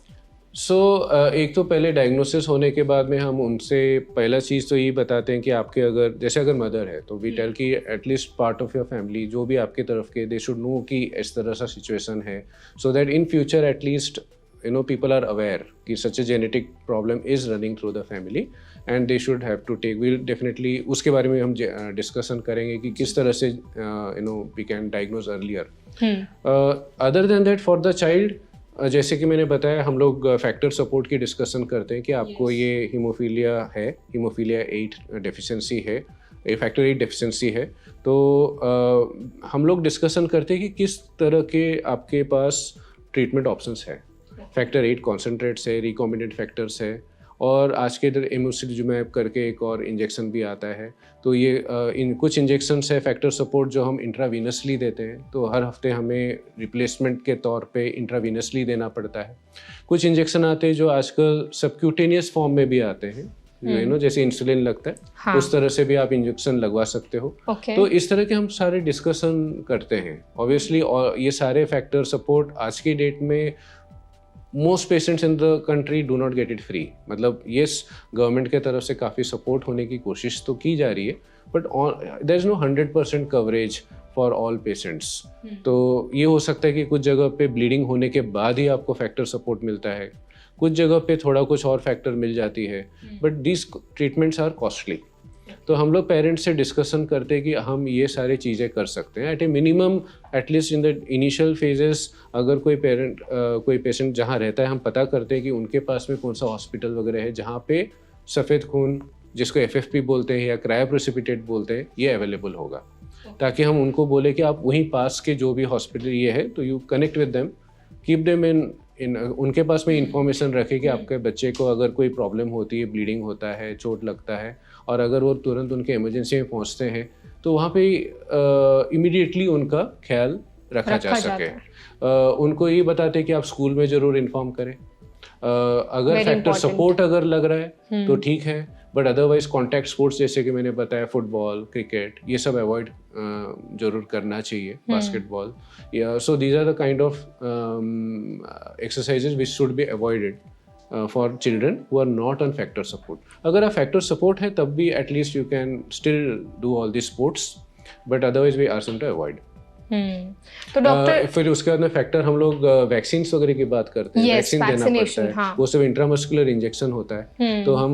एक तो पहले डायग्नोसिस होने के बाद में हम उनसे पहला चीज़ तो यही बताते हैं कि आपके अगर मदर है तो वी टेल कि at least part of your family जो भी आपके तरफ के दे शुड नो कि इस तरह सा सिचुएशन है, so that in future at least people are aware कि such a genetic problem is running through the family and they should have to take, will definitely उसके बारे में हम डिस्कशन करेंगे कि किस तरह से we can diagnose earlier. Other than that for the child, जैसे कि मैंने बताया, हम लोग फैक्टर सपोर्ट की डिस्कशन करते हैं कि आपको ये हीमोफीलिया है, हीमोफीलिया 8 डेफिशिएंसी है, ये फैक्टर 8 डेफिशिएंसी है। तो हम लोग डिस्कशन करते हैं कि किस तरह के आपके पास ट्रीटमेंट ऑप्शंस है। फैक्टर 8 कॉन्सेंट्रेट्स है, रिकॉम्बिनेंट फैक्टर्स है, और आज के इधर एमोसिलजुमैब करके एक और इंजेक्शन भी आता है। तो ये इन कुछ इंजेक्शंस है फैक्टर सपोर्ट जो हम इंट्रावीनसली देते हैं, तो हर हफ्ते हमें रिप्लेसमेंट के तौर पे इंट्रावीनसली देना पड़ता है। कुछ इंजेक्शन आते हैं जो आजकल सबक्यूटेनियस फॉर्म में भी आते हैं, जैसे इंसुलिन लगता है, हाँ। उस तरह से भी आप इंजेक्शन लगवा सकते हो। तो इस तरह के हम सारे डिस्कशन करते हैं ऑब्वियसली। और ये सारे फैक्टर सपोर्ट आज की डेट में most patients in the country do not get it free. मतलब येस, गवर्नमेंट के तरफ से काफ़ी सपोर्ट होने की कोशिश तो की जा रही है, but there is no 100% coverage for all patients. तो ये हो सकता है कि कुछ जगह पे ब्लीडिंग होने के बाद ही आपको फैक्टर सपोर्ट मिलता है, कुछ जगह पे थोड़ा कुछ और फैक्टर मिल जाती है, but these treatments are costly. तो हम लोग पेरेंट्स से डिस्कशन करते हैं कि हम ये सारी चीज़ें कर सकते हैं at a minimum, at least in the initial phases. अगर कोई पेशेंट जहाँ रहता है, हम पता करते हैं कि उनके पास में कौन सा हॉस्पिटल वगैरह है जहाँ पे सफ़ेद खून, जिसको FFP बोलते हैं या क्रायोप्रेसिपिटेट बोलते हैं, ये अवेलेबल होगा, ताकि हम उनको बोले कि आप वहीं पास के जो भी हॉस्पिटल ये है, तो you connect with them, keep them in उनके पास में इंफॉर्मेशन रखें कि आपके बच्चे को अगर कोई प्रॉब्लम होती है, ब्लीडिंग होता है, चोट लगता है, और अगर वो तुरंत उनके इमरजेंसी में पहुंचते हैं तो वहाँ पे इमीडिएटली उनका ख्याल रखा जा सके। उनको ये बताते हैं कि आप स्कूल में ज़रूर इन्फॉर्म करें। अगर फैक्टर सपोर्ट अगर लग रहा है तो ठीक है, बट अदरवाइज कॉन्टैक्ट स्पोर्ट्स जैसे कि मैंने बताया, फुटबॉल, क्रिकेट, ये सब अवॉइड जरूर करना चाहिए, basketball. So these are the kind of exercises which should be avoided for children who are not on factor support. अगर आप फैक्टर सपोर्ट है तब भी at least you can still do all the sports, but otherwise we ask them to avoid. तो डॉक्टर फिर उसके बाद में फैक्टर हम लोग वैक्सीन वगैरह की बात करते हैं। वैक्सीन देना पड़ता है, हाँ। वो सब इंट्रामस्कुलर इंजेक्शन होता है। तो हम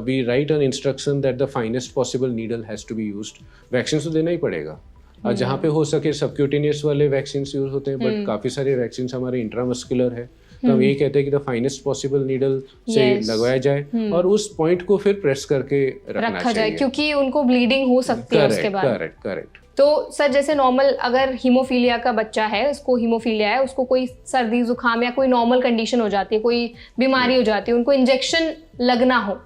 we write an instruction that the finest possible needle has to be used. Vaccine तो देना ही पड़ेगा, और जहाँ पे हो सके सबक्यूटेनियस वाले वैक्सीन यूज होते हैं, बट काफी सारे वैक्सीन हमारे इंट्रामस्कुलर है। तो हम यही कहते हैं कि द फाइनेस्ट पॉसिबल नीडल से लगवाया जाए और उस पॉइंट को फिर प्रेस करके रखा जाए, क्योंकि उनको ब्लीडिंग हो सकती है उसके बाद। करेक्ट। तो सर, जैसे नॉर्मल अगर हीमोफीलिया का बच्चा है, उसको हीमोफीलिया है, उसको कोई सर्दी जुकाम या कोई नॉर्मल कंडीशन हो जाती है, कोई बीमारी हो जाती है, उनको इंजेक्शन लगना हो,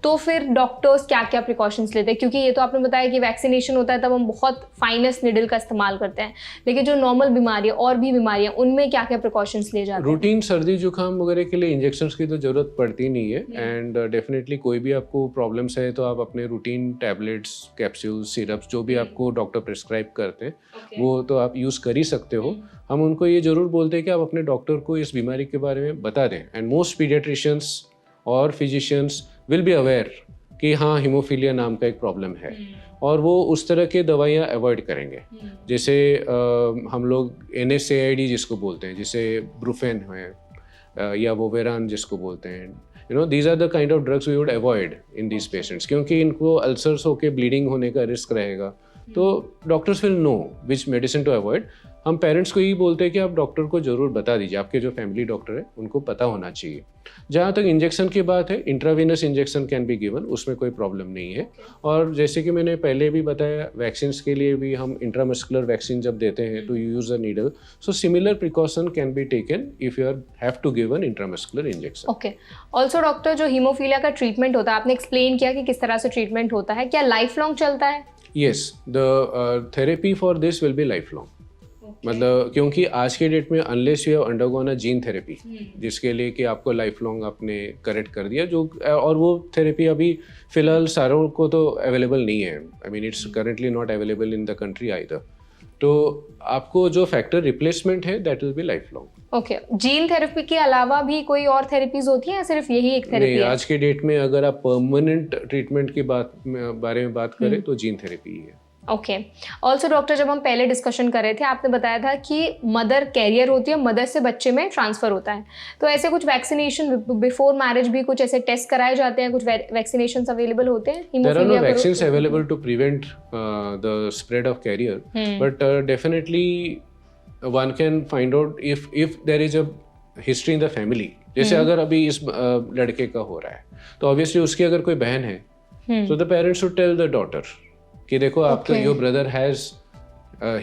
तो फिर डॉक्टर्स क्या क्या प्रिकॉशंस लेते हैं? क्योंकि ये तो आपने बताया कि वैक्सीनेशन होता है तब हम बहुत फाइनेस्ट निडल का इस्तेमाल करते हैं, लेकिन जो नॉर्मल बीमारी और भी बीमारियां, उनमें क्या क्या प्रिकॉशंस लिए जाते हैं? रूटीन सर्दी जुकाम वगैरह के लिए इंजेक्शंस की तो जरूरत पड़ती नहीं है, एंड डेफिनेटली कोई भी आपको प्रॉब्लम्स है तो आप अपने रूटीन टैबलेट्स, कैप्सूल्स, सिरप्स जो भी आपको डॉक्टर प्रिस्क्राइब करते हैं, वो तो आप यूज़ कर ही सकते हो। हम उनको ये जरूर बोलते हैं कि आप अपने डॉक्टर को इस बीमारी के बारे में बता दें, एंड मोस्ट पीडियाट्रिशियंस और फिजिशियंस विल बी अवेयर कि हाँ, हीमोफीलिया नाम का एक प्रॉब्लम है, और वो उस तरह के दवाइयाँ अवॉइड करेंगे। जैसे हम लोग NSAID जिसको बोलते हैं, जैसे ब्रूफेन है या वोवेरान जिसको बोलते हैं, these are the kind of drugs we would avoid in these patients, क्योंकि इनको अल्सर्स होके ब्लीडिंग होने का रिस्क रहेगा। तो doctors will know which medicine to avoid. हम पेरेंट्स को यही बोलते हैं कि आप डॉक्टर को जरूर बता दीजिए, आपके जो फैमिली डॉक्टर है उनको पता होना चाहिए। जहाँ तक इंजेक्शन की बात है, intravenous injection can be given, उसमें कोई प्रॉब्लम नहीं है। और जैसे कि मैंने पहले भी बताया, वैक्सीन के लिए भी हम इंट्रामस्कुलर वैक्सीन जब देते हैं तो you use the needle, so similar precaution can be taken if you have to give an intramuscular injection. Okay. Also doctor, जो हीमोफीलिया का ट्रीटमेंट होता है, आपने एक्सप्लेन किया कि किस तरह से ट्रीटमेंट होता है, क्या लाइफ लॉन्ग चलता है? Yes, the therapy for this will be lifelong. मतलब क्योंकि आज के डेट में unless you have undergone a gene therapy जिसके लिए कि आपको लाइफ लॉन्ग आपने करेक्ट कर दिया जो, और वो थेरेपी अभी फिलहाल सारों को तो अवेलेबल नहीं है। I mean it's currently not available in the country either. तो आपको जो फैक्टर रिप्लेसमेंट है that will be life long. Okay, gene therapy के अलावा भी कोई और थेरेपीज होती है या सिर्फ यही एक थेरेपी नहीं, है? आज के डेट में अगर आप परमानेंट ट्रीटमेंट की बारे में बात करें तो जीन थेरेपी ही है। ओके, ऑल्सो डॉक्टर, जब हम पहले डिस्कशन कर रहे थे आपने बताया था कि मदर कैरियर होती है, मदर से बच्चे में ट्रांसफर होता है, तो ऐसे कुछ वैक्सीनेशन बिफोर मैरिज भी कुछ ऐसे टेस्ट कराए जाते हैं, कुछ वैक्सीनेशन अवेलेबल होते हैं? There are no vaccines available to prevent the spread of carrier, but definitely one can find out if there is a history in the family. जैसे अगर अभी इस लड़के का हो रहा है तो ऑब्वियसली उसकी अगर कोई बहन है तो the parents should tell the daughter कि देखो आपका your brother has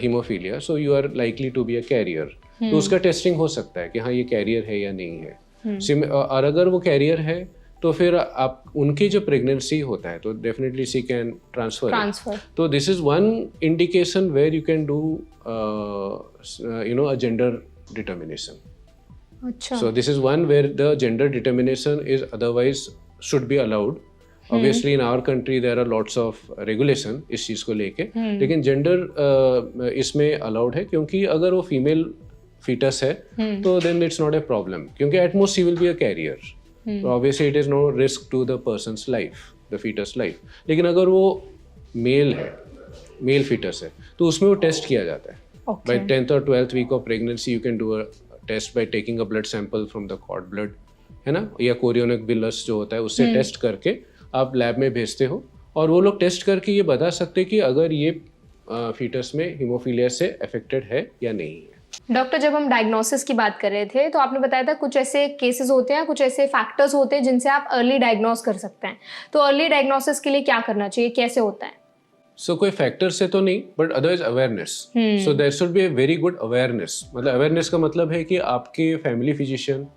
haemophilia so you are likely to be a carrier. तो उसका टेस्टिंग हो सकता है कि हाँ ये कैरियर है या नहीं है। और अगर वो कैरियर है तो फिर आप उनकी जो प्रेगनेंसी होता है तो डेफिनेटली सी कैन ट्रांसफर। तो this is one indication where you can do a gender determination. अच्छा, so this is one where the gender determination is otherwise should be allowed. Obviously in our country there are lots of regulation इस चीज़ को लेके, लेकिन जेंडर इसमें अलाउड है क्योंकि अगर वो फीमेल फीटस है तो then it's not a problem क्योंकि at most she will be a carrier. Obviously it is no risk to the person's life, the foetus life. लेकिन अगर वो मेल है, मेल फीटस है, तो उसमें वो टेस्ट किया जाता है। By 10th or 12th week of pregnancy you can do a test by taking a blood sample from the cord blood, है ना, या कोरियोनिक बिलस जो होता है उससे टेस्ट करके आप लैब में भेजते हो और वो लोग टेस्ट करके ये बता सकते हैं कि अगर ये फीटस में हीमोफीलिया से अफेक्टेड है या नहीं है। डॉक्टर, जब हम डायग्नोसिस की बात कर रहे थे तो आपने बताया था कुछ ऐसे केसेस होते हैं, कुछ ऐसे फैक्टर्स होते हैं जिनसे आप अर्ली डायग्नोस कर सकते हैं, तो अर्ली डायग्नोसिस के लिए क्या करना चाहिए, कैसे होता है? सो कोई फैक्टर से तो नहीं, but otherwise awareness. So there should be a very good awareness. मतलब अवेयरनेस का मतलब है कि आपके फैमिली फिजिशियन,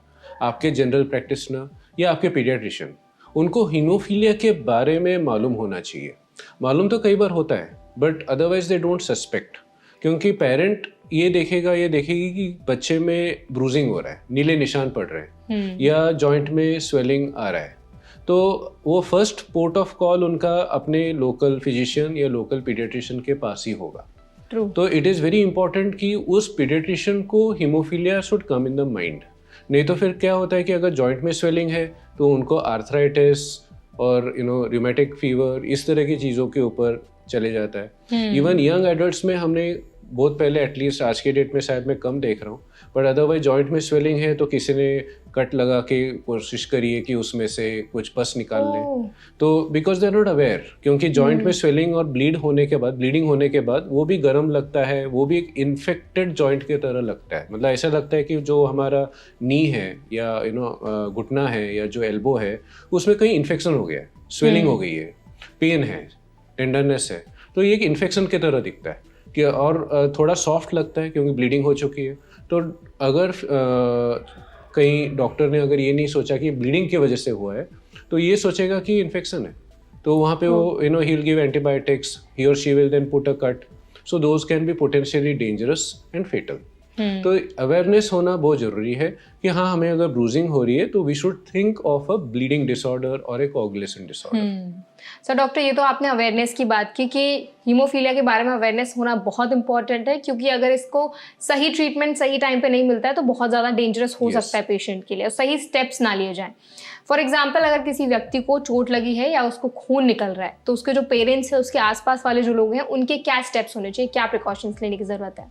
आपके जनरल प्रैक्टिशनर या आपके पीडियाट्रिशियन, उनको हीमोफीलिया के बारे में मालूम होना चाहिए। मालूम तो कई बार होता है but otherwise they don't suspect, क्योंकि पेरेंट ये देखेगी कि बच्चे में ब्रूजिंग हो रहा है, नीले निशान पड़ रहे हैं या जॉइंट में स्वेलिंग आ रहा है, तो वो फर्स्ट पोर्ट ऑफ कॉल उनका अपने लोकल फिजिशियन या लोकल पीडियाट्रिशियन के पास ही होगा। तो इट इज़ वेरी इंपॉर्टेंट कि उस पीडियाट्रिशियन को haemophilia should come in the mind. नहीं तो फिर क्या होता है कि अगर जॉइंट में स्वेलिंग है तो उनको आर्थराइटिस और रूमेटिक फीवर इस तरह की चीज़ों के ऊपर चले जाता है। इवन यंग एडल्ट्स में हमने बहुत पहले, एटलीस्ट आज के डेट में शायद मैं कम देख रहा हूँ, बट अदरवाइज जॉइंट में स्वेलिंग है तो किसी ने कट लगा के कोशिश करी है कि उसमें से कुछ पस निकाल लें, तो because they are not aware, क्योंकि जॉइंट में स्वेलिंग और ब्लीडिंग होने के बाद वो भी गर्म लगता है, वो भी एक इन्फेक्टेड जॉइंट की तरह लगता है। मतलब ऐसा लगता है कि जो हमारा नी है या घुटना है या जो एल्बो है उसमें कहीं इन्फेक्शन हो गया है, स्वेलिंग हो गई है, पेन है, टेंडरनेस है, तो ये एक इन्फेक्शन की तरह दिखता है कि और थोड़ा सॉफ्ट लगता है क्योंकि ब्लीडिंग हो चुकी है। तो अगर कहीं डॉक्टर ने अगर ये नहीं सोचा कि ब्लीडिंग की वजह से हुआ है तो ये सोचेगा कि इन्फेक्शन है, तो वहाँ पे वो he will give antibiotics, he और she will then put a cut, so those can be potentially dangerous and fatal. तो अवेयरनेस होना बहुत जरूरी है कि हाँ, हमें अगर ब्रूजिंग हो रही है तो we should think of a bleeding disorder और a coagulation disorder. Sir doctor, ये तो आपने अवेयरनेस की बात की कि हीमोफीलिया के बारे में अवेयरनेस होना बहुत इंपॉर्टेंट है, क्योंकि अगर इसको सही ट्रीटमेंट सही टाइम पे नहीं मिलता है तो बहुत ज़्यादा डेंजरस हो सकता है पेशेंट के लिए, और सही स्टेप्स ना लिए जाएं। फॉर एग्जाम्पल, अगर किसी व्यक्ति को चोट लगी है या उसको खून निकल रहा है तो उसके जो पेरेंट्स हैं, उसके आसपास वाले जो लोग हैं, उनके क्या स्टेप्स होने चाहिए, क्या प्रिकॉशंस लेने की ज़रूरत है?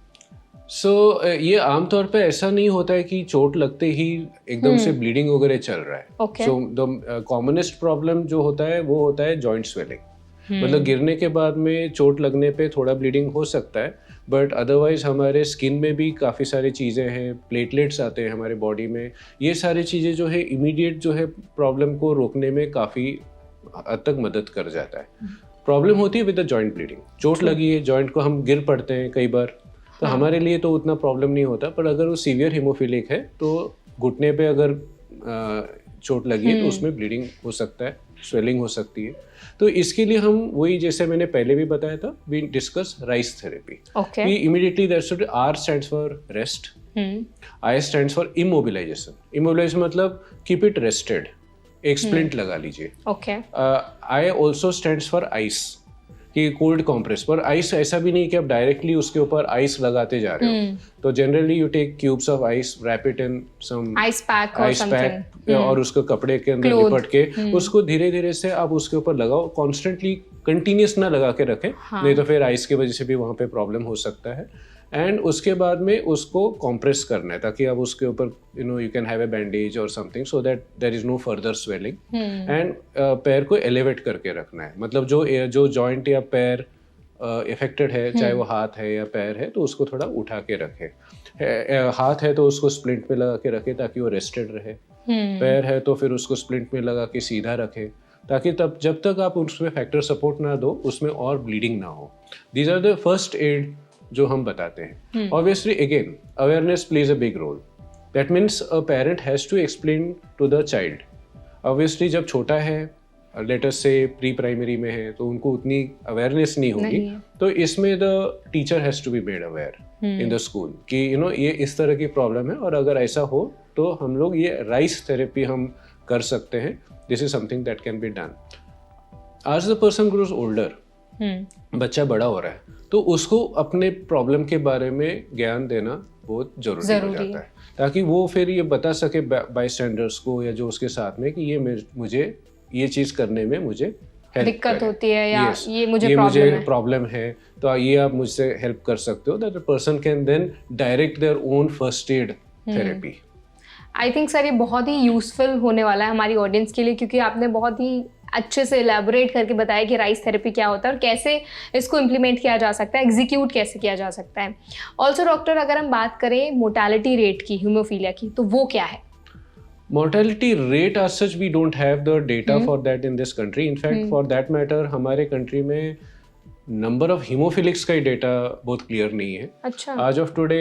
ये आमतौर पे ऐसा नहीं होता है कि चोट लगते ही एकदम से ब्लीडिंग वगैरह चल रहा है। सो द कॉमनेस्ट प्रॉब्लम जो होता है वो होता है जॉइंट स्वेलिंग। मतलब गिरने के बाद में चोट लगने पे थोड़ा ब्लीडिंग हो सकता है, बट अदरवाइज हमारे स्किन में भी काफ़ी सारी चीज़ें हैं, प्लेटलेट्स आते हैं हमारे बॉडी में, ये सारी चीज़ें जो है इमीडिएट जो है प्रॉब्लम को रोकने में काफ़ी हद तक मदद कर जाता है। प्रॉब्लम होती है विद द जॉइंट ब्लीडिंग। चोट लगी है जॉइंट को, हम गिर पड़ते हैं कई बार, तो हमारे लिए तो उतना प्रॉब्लम नहीं होता, पर अगर वो सीवियर हीमोफिलिक है तो घुटने पे अगर चोट लगी है तो उसमें ब्लीडिंग हो सकता है। स्वेलिंग हो सकती है। तो इसके लिए हम वही, जैसे मैंने पहले भी बताया था, we discuss RICE therapy. Okay. Immediately that should, R stands for rest, I stands for immobilisation. Immobilisation मतलब कीप इट रेस्टेड, एक स्प्लिंट लगा लीजिए। Okay. I also stands for ice, कि कोल्ड कॉम्प्रेस। पर आइस ऐसा भी नहीं कि आप डायरेक्टली उसके ऊपर आइस लगाते जा रहे हो। तो generally you take cubes of ice, wrap it in some ice pack और उसको कपड़े के अंदर लिपट के उसको धीरे धीरे से आप उसके ऊपर लगाओ। कॉन्स्टेंटली कंटिन्यूस ना लगा के रखें, नहीं तो फिर आइस की वजह से भी वहाँ पे प्रॉब्लम हो सकता है। एंड उसके बाद में उसको कॉम्प्रेस करना है, ताकि आप उसके ऊपर you can have a bandage और something, so that there is no further swelling. And पैर को एलिवेट करके रखना है, मतलब जो जॉइंट या पैर इफेक्टेड है, चाहे वो हाथ है या पैर है, तो उसको थोड़ा उठा के रखे। हाथ है तो उसको स्प्लिंट में लगा के रखे ताकि वो रेस्टेड रहे। पैर है तो फिर उसको स्प्लिंट में लगा के सीधा रखे, ताकि तब जब तक आप उसमें फैक्टर सपोर्ट ना दो, उसमें और ब्लीडिंग ना हो। These are the first aid जो हम बताते हैं। Obviously again awareness plays a big role. That means a parent has to explain to the child. Obviously जब छोटा है, लेट अस से प्री प्राइमरी में है, तो उनको उतनी अवेयरनेस नहीं होगी। तो इसमें the teacher has to be made aware in the school कि ये इस तरह की प्रॉब्लम है, और अगर ऐसा हो तो हम लोग ये राइस थेरेपी हम कर सकते हैं। This is something that can be done. As the person grows older, बच्चा बड़ा हो रहा है, तो उसको अपने प्रॉब्लम के बारे में ज्ञान देना बहुत जरूरी हो जाता है, ताकि वो फिर ये बता सके बाई स्टैंडर्ड्स को या जो उसके साथ में कि ये मुझे ये चीज़ करने में मुझे दिक्कत होती है, या ये मुझे प्रॉब्लम है, तो ये आप मुझसे हेल्प कर सकते हो। That the person can then direct their own first aid therapy. I think sir ये बहुत ही यूजफुल होने वाला है हमारी ऑडियंस के लिए, क्योंकि आपने बहुत ही अच्छे से एलैबोरेट करके बताया कि राइस थेरेपी क्या होता है और कैसे इसको इम्प्लीमेंट किया जा सकता है, एग्जीक्यूट कैसे किया जा सकता है। ऑल्सो डॉक्टर, अगर हम बात करें मोर्टेलिटी रेट की हीमोफीलिया की, तो वो क्या है? Mortality rate as such we don't have the data for that in this country. In fact, for that matter, हमारे कंट्री में नंबर ऑफ हीमोफिलिक्स का ही डेटा बहुत क्लियर नहीं है। अच्छा। आज of today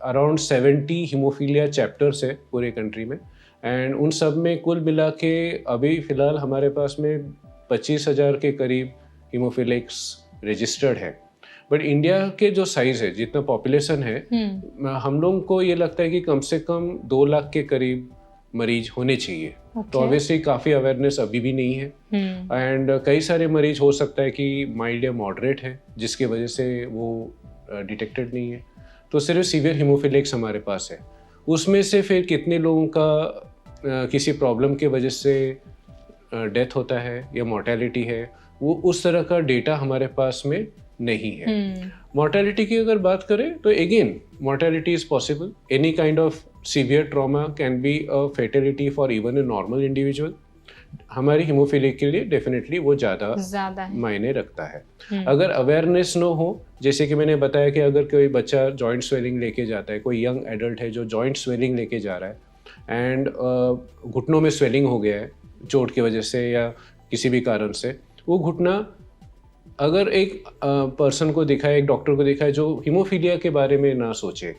around 70 haemophilia chapters है पूरे कंट्री में, एंड उन सब में कुल मिला के अभी फिलहाल हमारे पास में 25,000 के करीब हीमोफिलिक्स रजिस्टर्ड है। बट इंडिया के जो साइज है, जितना पॉपुलेशन है, हम लोगों को ये लगता है कि कम से कम 2 लाख के करीब मरीज होने चाहिए। तो ऑब्वियसली काफ़ी अवेयरनेस अभी भी नहीं है, एंड कई सारे मरीज हो सकता है कि माइल्ड या मॉडरेट है, जिसकी वजह से वो डिटेक्टेड नहीं है। तो सिर्फ सीवियर हीमोफिलिक्स हमारे पास है। उसमें से फिर कितने लोगों का किसी प्रॉब्लम की वजह से डेथ होता है या मोर्टेलिटी है, वो उस तरह का डेटा हमारे पास में नहीं है। मोर्टेलिटी की अगर बात करें तो again mortality is possible. Any kind of severe trauma can be a fatality for even a normal individual. हमारी हीमोफीलिया के लिए डेफिनेटली वो ज़्यादा मायने रखता है। अगर अवेयरनेस न हो, जैसे कि मैंने बताया कि अगर कोई बच्चा जॉइंट स्वेलिंग लेके जाता है, कोई यंग एडल्ट है जो जॉइंट स्वेलिंग लेके जा रहा है एंड घुटनों में स्वेलिंग हो गया है चोट की वजह से या किसी भी कारण से, वो घुटना अगर एक पर्सन को दिखाए, एक डॉक्टर को दिखाए जो हीमोफीलिया के बारे में ना सोचे,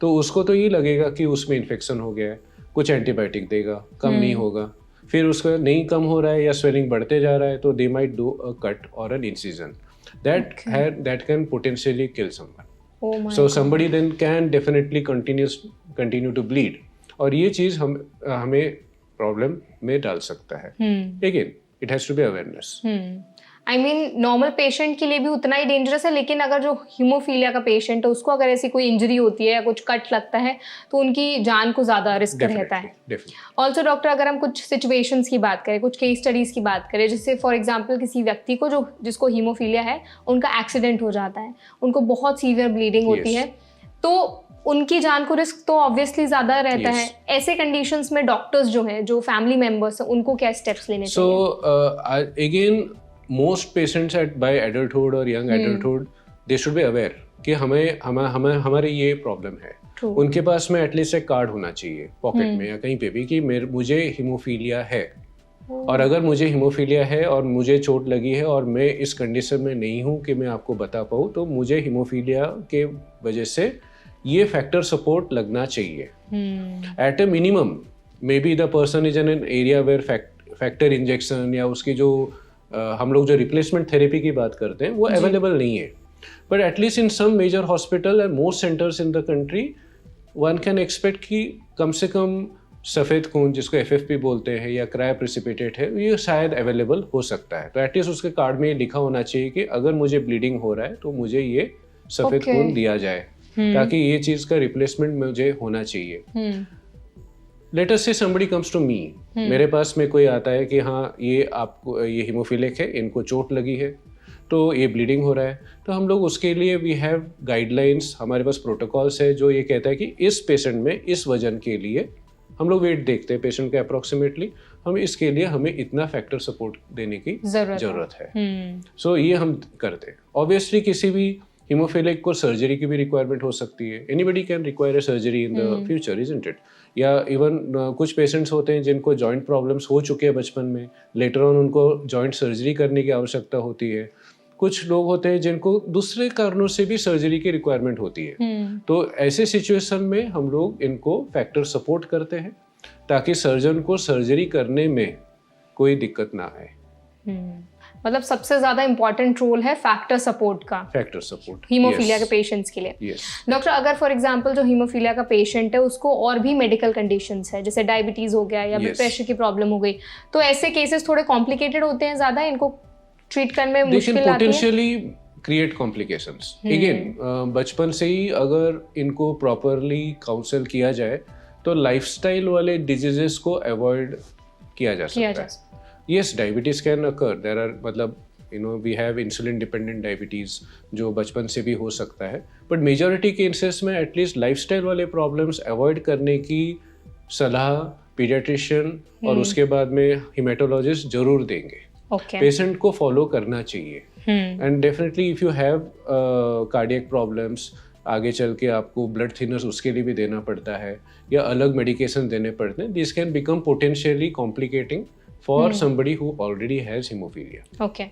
तो उसको तो ये लगेगा कि उसमें इन्फेक्शन हो गया है, कुछ एंटीबायोटिक देगा, कम नहीं होगा। फिर उसका नहीं कम हो रहा है या स्वेलिंग बढ़ते जा रहा है, तो they might do a cut और an incision that can potentially kill someone. So somebody then can definitely continue to bleed, और ये चीज़ हमें प्रॉब्लम में डाल सकता है। Again, it has to be awareness. I mean normal patient के लिए भी उतना ही डेंजरस है, लेकिन अगर जो हीमोफीलिया का पेशेंट है उसको अगर ऐसी कोई इंजरी होती है या कुछ कट लगता है तो उनकी जान को ज़्यादा रिस्क रहता है। ऑल्सो डॉक्टर, अगर हम कुछ सिचुएशंस की बात करें, कुछ केस स्टडीज़ की बात करें, जैसे फॉर एग्जांपल किसी व्यक्ति को जिसको हीमोफीलिया है, उनका एक्सीडेंट हो जाता है, उनको बहुत सीवियर ब्लीडिंग होती है, तो उनकी जान को रिस्क तो ऑब्वियसली ज़्यादा रहता है। ऐसे कंडीशंस में डॉक्टर्स जो हैं, जो फैमिली मेम्बर्स हैं, उनको क्या स्टेप्स लेने चाहिए? So again most patients by adulthood or young adulthood, they should be aware कि हमारे ये प्रॉब्लम है। उनके पास में एटलीस्ट एक कार्ड होना चाहिए पॉकेट में या कहीं पे भी कि मुझे हीमोफीलिया है, और अगर मुझे हीमोफीलिया है और मुझे चोट लगी है और मैं इस कंडीशन में नहीं हूँ कि मैं आपको बता पाऊँ, तो मुझे हीमोफीलिया के वजह से ये फैक्टर सपोर्ट लगना चाहिए। At a minimum, maybe the person is in an area where factor injection या उसकी जो हम लोग जो रिप्लेसमेंट थेरेपी की बात करते हैं वो अवेलेबल नहीं है. But at least in some major hospital and most centres in the country one can expect कि कम से कम सफ़ेद खून जिसको FFP बोलते हैं या क्रायो प्रेसिपिटेट है ये शायद अवेलेबल हो सकता है. तो एटलीस्ट उसके कार्ड में ये लिखा होना चाहिए कि अगर मुझे ब्लीडिंग हो रहा है तो मुझे ये सफ़ेद खून दिया जाए, ताकि ये चीज़ का रिप्लेसमेंट मुझे होना चाहिए. लेट अस से समबडी कम्स टू मी, मेरे पास में कोई आता है कि हाँ ये आपको ये हीमोफिलिक है, इनको चोट लगी है, तो ये ब्लीडिंग हो रहा है, तो हम लोग उसके लिए वी हैव गाइडलाइंस, हमारे पास प्रोटोकॉल्स है जो ये कहता है कि इस पेशेंट में इस वजन के लिए हम लोग वेट देखते हैं पेशेंट का अप्रोक्सीमेटली, हम इसके लिए हमें इतना फैक्टर सपोर्ट देने की जरूरत है. सो ये हम करते हैं. ऑब्वियसली किसी भी हीमोफिलिक को सर्जरी की भी रिक्वायरमेंट हो सकती है. Anybody can require a surgery in the future, isn't it? या इवन कुछ पेशेंट्स होते हैं जिनको जॉइंट प्रॉब्लम्स हो चुके हैं बचपन में, लेटर ऑन उनको जॉइंट सर्जरी करने की आवश्यकता होती है. कुछ लोग होते हैं जिनको दूसरे कारणों से भी सर्जरी की रिक्वायरमेंट होती है. तो ऐसे सिचुएशन में हम लोग इनको फैक्टर सपोर्ट करते हैं ताकि सर्जन को सर्जरी करने में कोई दिक्कत ना आए. मतलब सबसे ज्यादा इंपॉर्टेंट रोल है फैक्टर सपोर्ट का, फैक्टर सपोर्ट हीमोफीलिया के पेशेंट्स के लिए. डॉक्टर, अगर फॉर एग्जांपल जो हीमोफीलिया का पेशेंट है उसको और भी मेडिकल कंडीशंस है, जैसे डायबिटीज हो गया या ब्लड प्रेशर की प्रॉब्लम हो गई, तो ऐसे केसेस थोड़े कॉम्प्लिकेटेड होते हैं ज्यादा, इनको ट्रीट करने में मुश्किल आती है? Potentially create complications. अगेन बचपन से ही अगर इनको प्रॉपरली काउंसल किया जाए तो लाइफस्टाइल वाले डिजीजेस को अवॉइड किया जा सकता है. Yes, diabetes can occur, there are मतलब we have insulin dependent diabetes जो बचपन से भी हो सकता है, बट मेजॉरिटी केसेस में एटलीस्ट लाइफस्टाइल वाले प्रॉब्लम्स अवॉइड करने की सलाह पीडियाट्रिशियन और उसके बाद में हिमेटोलॉजिस्ट जरूर देंगे. पेशेंट को फॉलो करना चाहिए. And definitely if you have cardiac problems, आगे चल के आपको ब्लड थिनर्स उसके लिए भी देना पड़ता है या अलग मेडिकेशन देने पड़ते हैं, this can become potentially complicating for somebody who already has haemophilia. Okay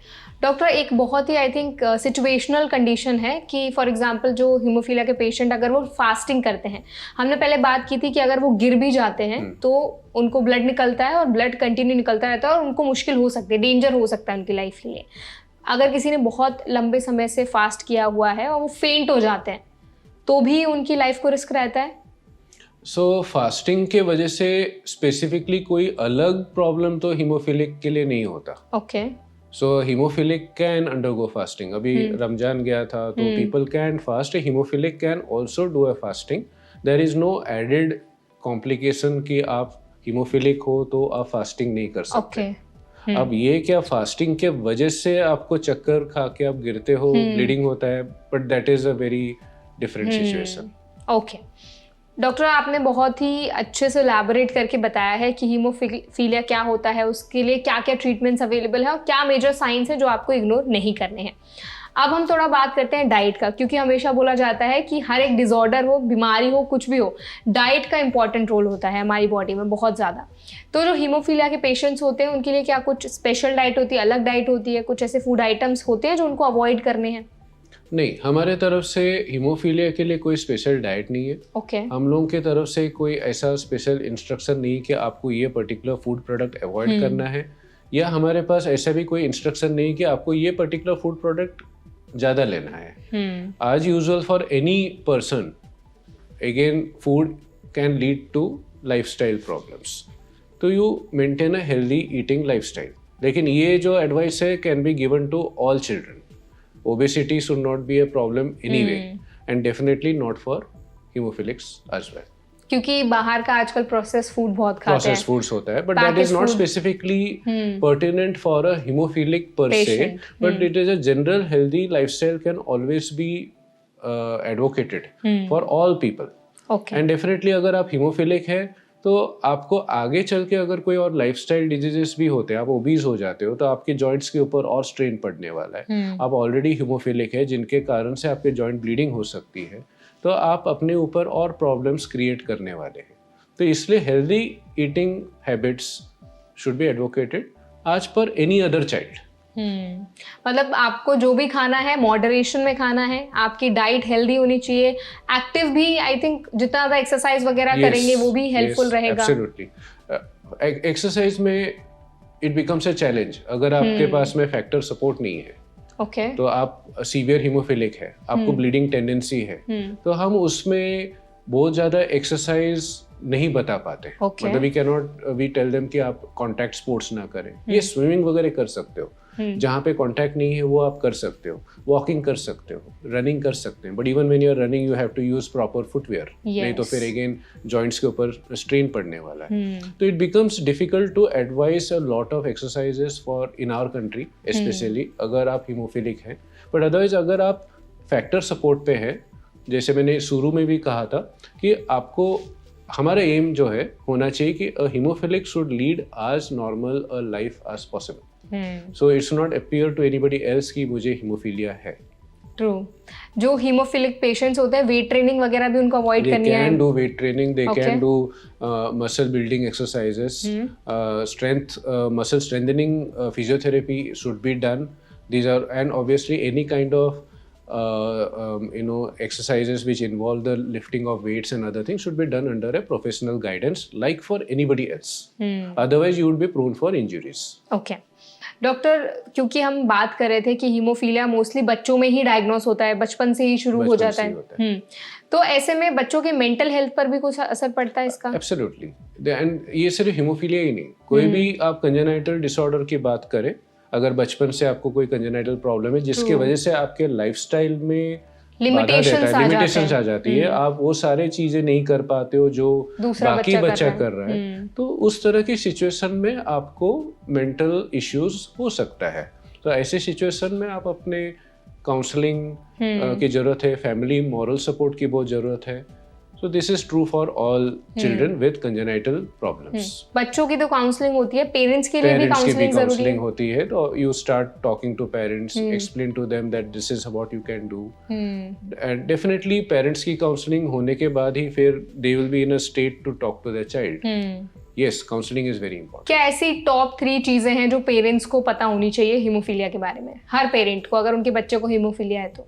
doctor, एक बहुत ही आई थिंक सिचुएशनल कंडीशन है कि फॉर एग्जांपल जो हीमोफीलिया के पेशेंट अगर वो फास्टिंग करते हैं, हमने पहले बात की थी कि अगर वो गिर भी जाते हैं तो उनको ब्लड निकलता है और ब्लड कंटिन्यू निकलता रहता है और उनको मुश्किल हो सकती है, डेंजर हो सकता है उनकी लाइफ के लिए. अगर किसी ने बहुत लंबे समय से फास्ट किया हुआ है और वो फेंट हो जाते हैं तो भी उनकी लाइफ को रिस्क रहता है? सो फास्टिंग के वजह से स्पेसिफिकली कोई अलग प्रॉब्लम तो हीमोफिलिक के लिए नहीं होता. Okay. So haemophilic can undergo fasting. अभी रमजान गया था तो people can fast. Haemophilic can also do a fasting. There is no added complication कि आप हीमोफिलिक हो तो आप फास्टिंग नहीं कर सकते. अब ये क्या फास्टिंग के वजह से आपको चक्कर खा के आप गिरते हो, ब्लीडिंग होता है, but that is a very different situation. Okay doctor, आपने बहुत ही अच्छे से इलैबोरेट करके बताया है कि हीमोफीलिया क्या होता है, उसके लिए क्या क्या ट्रीटमेंट्स अवेलेबल है और क्या मेजर साइंस है जो आपको इग्नोर नहीं करने हैं. अब हम थोड़ा बात करते हैं डाइट का, क्योंकि हमेशा बोला जाता है कि हर एक डिसऑर्डर हो, बीमारी हो, कुछ भी हो, डाइट का इंपॉर्टेंट रोल होता है हमारी बॉडी में बहुत ज़्यादा. तो जो हीमोफीलिया के पेशेंट्स होते हैं उनके लिए क्या कुछ स्पेशल डाइट होती है, अलग डाइट होती है, कुछ ऐसे फूड आइटम्स होते हैं जो उनको अवॉइड करने हैं? नहीं, हमारे तरफ से हीमोफीलिया के लिए कोई स्पेशल डाइट नहीं है. ओके. हम लोगों की तरफ से कोई ऐसा स्पेशल इंस्ट्रक्शन नहीं है कि आपको ये पर्टिकुलर फूड प्रोडक्ट अवॉइड करना है, या हमारे पास ऐसा भी कोई इंस्ट्रक्शन नहीं कि आपको ये पर्टिकुलर फूड प्रोडक्ट ज़्यादा लेना है. आज usual for any person, again food can lead to lifestyle problems, तो you maintain a healthy eating lifestyle. लेकिन ये जो एडवाइस है can be given to all children. Obesity should not be a problem anyway, and definitely not for hemophilics as well. क्योंकि बाहर का आजकल प्रोसेस फूड बहुत खाते हैं. प्रोसेस फूड्स होता है, but that is not specifically pertinent for a hemophilic per se, but it is a general healthy lifestyle can always be advocated for all people. Okay. And definitely अगर आप hemophilic है तो आपको आगे चल के अगर कोई और लाइफस्टाइल डिजीजेस भी होते हैं, आप ओबीज हो जाते हो, तो आपके जॉइंट्स के ऊपर और स्ट्रेन पड़ने वाला है. आप ऑलरेडी हीमोफिलिक है जिनके कारण से आपके जॉइंट ब्लीडिंग हो सकती है, तो आप अपने ऊपर और प्रॉब्लम्स क्रिएट करने वाले हैं. तो इसलिए healthy eating habits should be advocated आज पर एनी अदर चाइल्ड. मतलब आपको जो भी खाना है मॉडरेशन में खाना है, आपकी डाइट हेल्दी होनी चाहिए, एक्टिव भी आई थिंक जितना ज़्यादा एक्सरसाइज वगैरह करेंगे वो भी हेल्पफुल रहेगा. एब्सोल्युटली. एक्सरसाइज में इट बिकम्स अ चैलेंज। अगर आपके पास में फैक्टर सपोर्ट नहीं है, ओके, तो आप सीवियर हीमोफिलिक है, आपको ब्लीडिंग टेंडेंसी है, तो हम उसमें बहुत ज़्यादा एक्सरसाइज नहीं बता पाते। Okay. मतलब वी टेल देम कि आप कॉन्टैक्ट स्पोर्ट्स ना करें। ये स्विमिंग वगैरह कर सकते हो, जहाँ पे कॉन्टैक्ट नहीं है वो आप कर सकते हो, वॉकिंग कर सकते हो, रनिंग कर सकते हैं, but even when you are running you have to use proper footwear, नहीं तो फिर अगेन जॉइंट्स के ऊपर स्ट्रेन पड़ने वाला है। तो it becomes difficult to advise a lot of exercises for in our country specially अगर आप हीमोफिलिक हैं। बट अदरवाइज अगर आप फैक्टर सपोर्ट पे है, जैसे मैंने शुरू में भी कहा था कि आपको हमारा एम जो है होना चाहिए कि a haemophilic should lead as normal a life as possible. So it's not appear to anybody else कि मुझे हीमोफीलिया है। ट्रू। जो हीमोफिलिक पेशेंट्स होते हैं वेट ट्रेनिंग वगैरह भी उनको अवॉइड करनी है। They can do weight training, they Okay. can do muscle building exercises, muscle strengthening physiotherapy should be done. These are, and obviously any kind of exercises which involve the lifting of weights and other things should be done under a professional guidance like for anybody else. Otherwise you would be prone for injuries. Okay doctor, क्योंकि हम बात कर रहे थे कि हीमोफीलिया मोस्टली बच्चों में ही डायग्नोस होता है, बचपन से ही शुरू हो जाता है। तो ऐसे में बच्चों के मेंटल हेल्थ पर भी कुछ असर पड़ता है इसका? एब्सोल्युटली। एंड ये सिर्फ हीमोफीलिया ही नहीं, कोई भी आप कंजेनाइटल डिसऑर्डर की बात करें, अगर बचपन से आपको कोई कंजेनाइटल प्रॉब्लम है जिसकी वजह से आपके लाइफस्टाइल में लिमिटेशंस आ जाती है, आप वो सारे चीजें नहीं कर पाते हो जो बाकी बच्चा कर रहा है, तो उस तरह की सिचुएशन में आपको मेंटल इश्यूज हो सकता है। तो ऐसे सिचुएशन में आप अपने काउंसलिंग की जरूरत है, फैमिली मॉरल सपोर्ट की बहुत जरूरत है। So this is true for all children with congenital problems. बच्चों की तो काउंसलिंग होती है, पेरेंट्स के लिए भी काउंसलिंग जरूरी है। होती है, तो you start talking to parents, explain to them that this is what you can do. And definitely parents की काउंसलिंग होने के बाद ही फिर they will be in a state to talk to their child. Yes, counseling is very important. क्या ऐसी टॉप 3 चीजें हैं जो पेरेंट्स को पता होनी चाहिए हीमोफीलिया के बारे में, हर पेरेंट को, अगर उनके बच्चे को हीमोफीलिया है तो?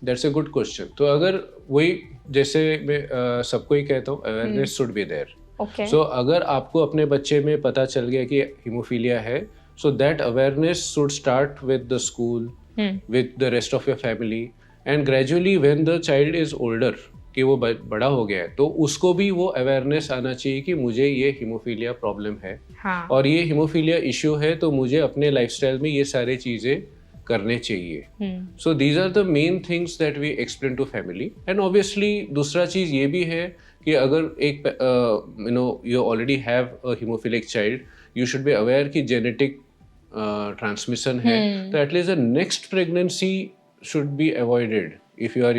That's a good question. तो अगर वही जैसे मैं सबको ही कहता हूँ, awareness should be there. Okay, so अगर आपको अपने बच्चे में पता चल गया कि हीमोफीलिया है, so that awareness should start with the school, with the rest of your family, and gradually when the child is older, कि वो बड़ा हो गया है, तो उसको भी वो अवेयरनेस आना चाहिए कि मुझे ये हीमोफीलिया प्रॉब्लम है। हाँ। और ये हीमोफीलिया इश्यू है, तो मुझे अपने लाइफस्टाइल में ये सारी चीज़ें करने चाहिए। So these are the main things that we explain to family. And obviously दूसरा चीज़ ये भी है कि अगर एक you already have a haemophilic child, you should be aware कि जेनेटिक ट्रांसमिशन है, तो at least the next pregnancy should be avoided if you are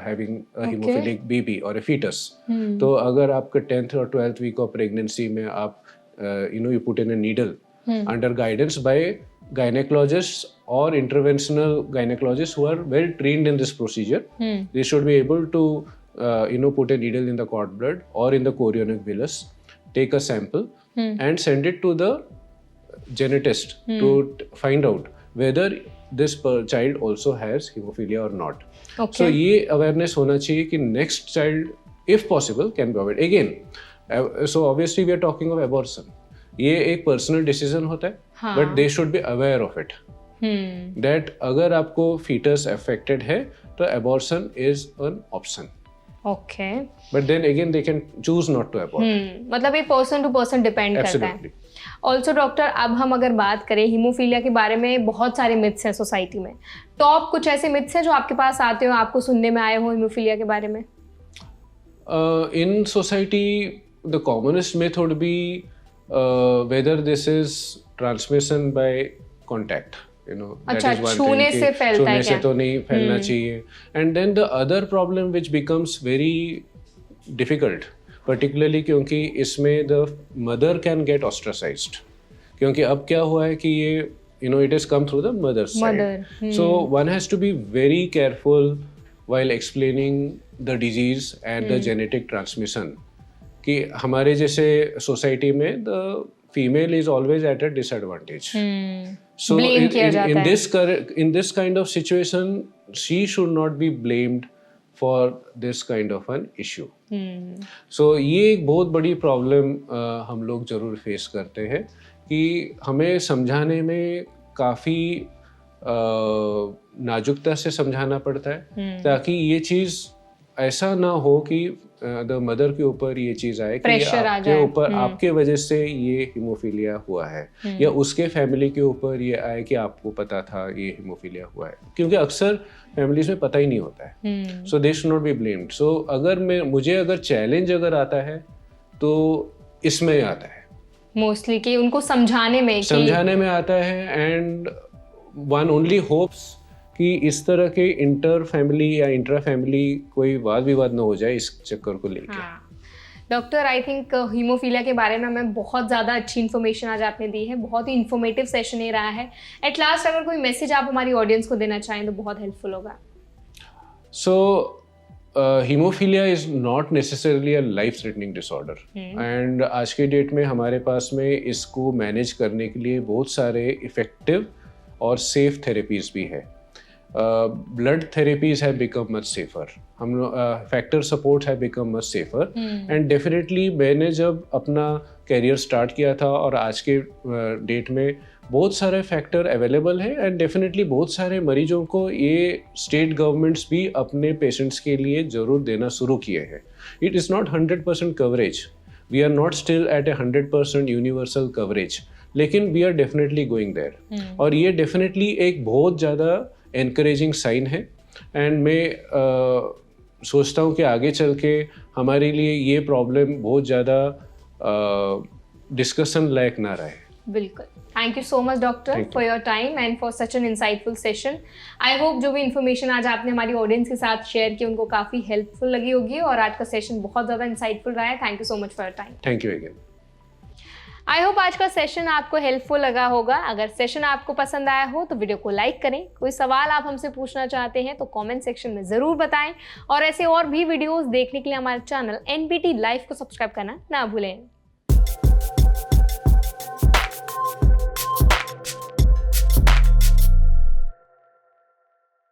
having a hemophilic baby or a fetus. तो अगर आपका 10th or 12th week of pregnancy में आप you put in a needle under guidance by gynecologists or interventional gynecologists who are well trained in this procedure, they should be able to put a needle in the cord blood or in the chorionic villus, take a sample and send it to the genetist to find out whether this child also has hemophilia or not. Okay. So ये awareness होना चाहिए कि next child if possible can be avoided. Again, so obviously we are talking of abortion. ये एक personal decision होता है, but they should be aware of it. That अगर आपको fetus affected है, तो abortion is an option. Okay, But then again they can choose not to abort. मतलब ये पर्सन टू पर्सन डिपेंड करता है। ऑल्सो डॉक्टर, अब हम अगर बात करें हीमोफीलिया के बारे में, बहुत सारे मिथ्स हैं सोसाइटी में। टॉप कुछ ऐसे मिथ्स हैं जो आपके पास आते हो, आपको सुनने में आए हो हीमोफीलिया के बारे में? In society, the commonest myth would be whether this is transmission by contact. अच्छा, छूने से फैलता है क्या? छूने से तो नहीं फैलना चाहिए। And then the other problem which becomes very difficult, particularly क्योंकि इसमें the mother can get ostracized, क्योंकि अब क्या हुआ है कि ये it has come through the mother's side. So one has to be very careful while explaining the disease and the genetic transmission, कि हमारे जैसे सोसाइटी में the female is always at a disadvantage. So in this kind of situation, she should not be blamed for this kind of an issue. So ये एक बहुत बड़ी प्रॉब्लम हम लोग जरूर फेस करते हैं कि हमें समझाने में काफ़ी नाजुकता से समझाना पड़ता है ताकि ये चीज़ ऐसा ना हो कि द मदर के ऊपर ये चीज़ आए कि प्रेशर आ आपके जाए। ऊपर आपके वजह से ये हीमोफीलिया हुआ है, या उसके फैमिली के ऊपर ये आए कि आपको पता था ये हीमोफीलिया हुआ है, क्योंकि अक्सर फैमिलीज में पता ही नहीं होता है। So they should not be blamed. So अगर मुझे अगर चैलेंज अगर आता है तो इसमें आता है, मोस्टली कि उनको समझाने में आता है। एंड वन ओनली होप्स कि इस तरह के इंटर फैमिली या इंट्रा फैमिली कोई वाद विवाद ना हो जाए इस चक्कर को लेके। डॉक्टर, आई थिंक हीमोफीलिया के बारे में हमें बहुत ज़्यादा अच्छी इन्फॉर्मेशन आज आपने दी है, बहुत ही इन्फॉर्मेटिव सेशन ये रहा है। एट लास्ट अगर कोई मैसेज आप हमारी ऑडियंस को देना चाहें तो बहुत हेल्पफुल होगा। So haemophilia is not necessarily a life threatening disorder, and आज के डेट में हमारे पास में इसको मैनेज करने के लिए बहुत सारे इफ़ेक्टिव और सेफ थेरेपीज़ भी है। blood therapies have become much safer, हम फैक्टर सपोर्ट है become much safer. And definitely मैंने जब अपना कैरियर स्टार्ट किया था और आज के डेट में बहुत सारे फैक्टर अवेलेबल है, एंड डेफिनेटली बहुत सारे मरीजों को ये स्टेट गवर्नमेंट्स भी अपने पेशेंट्स के लिए ज़रूर देना शुरू किए हैं। It is not 100% coverage, we are not still at a 100% universal coverage, लेकिन we are definitely going there. और ये डेफिनेटली एक बहुत ज़्यादा एनकरेजिंग साइन है, एंड मैं सोचता हूँ कि आगे चल के हमारे लिए ये प्रॉब्लम बहुत ज़्यादा डिस्कशन लायक ना रहे। बिल्कुल। Thank you so much doctor for your time and for such an insightful session. I hope जो भी इन्फॉर्मेशन आज आपने हमारी ऑडियंस के साथ शेयर की उनको काफ़ी हेल्पफुल लगी होगी, और आज का सेशन बहुत ज़्यादा इंसाइटफुल रहा है। Thank you so much for your time. Thank you again. I hope आज का सेशन आपको हेल्पफुल लगा होगा। अगर सेशन आपको पसंद आया हो तो वीडियो को लाइक करें। कोई सवाल आप हमसे पूछना चाहते हैं तो कमेंट सेक्शन में ज़रूर बताएं, और ऐसे और भी वीडियोस देखने के लिए हमारे चैनल NBT लाइव को सब्सक्राइब करना ना भूलें।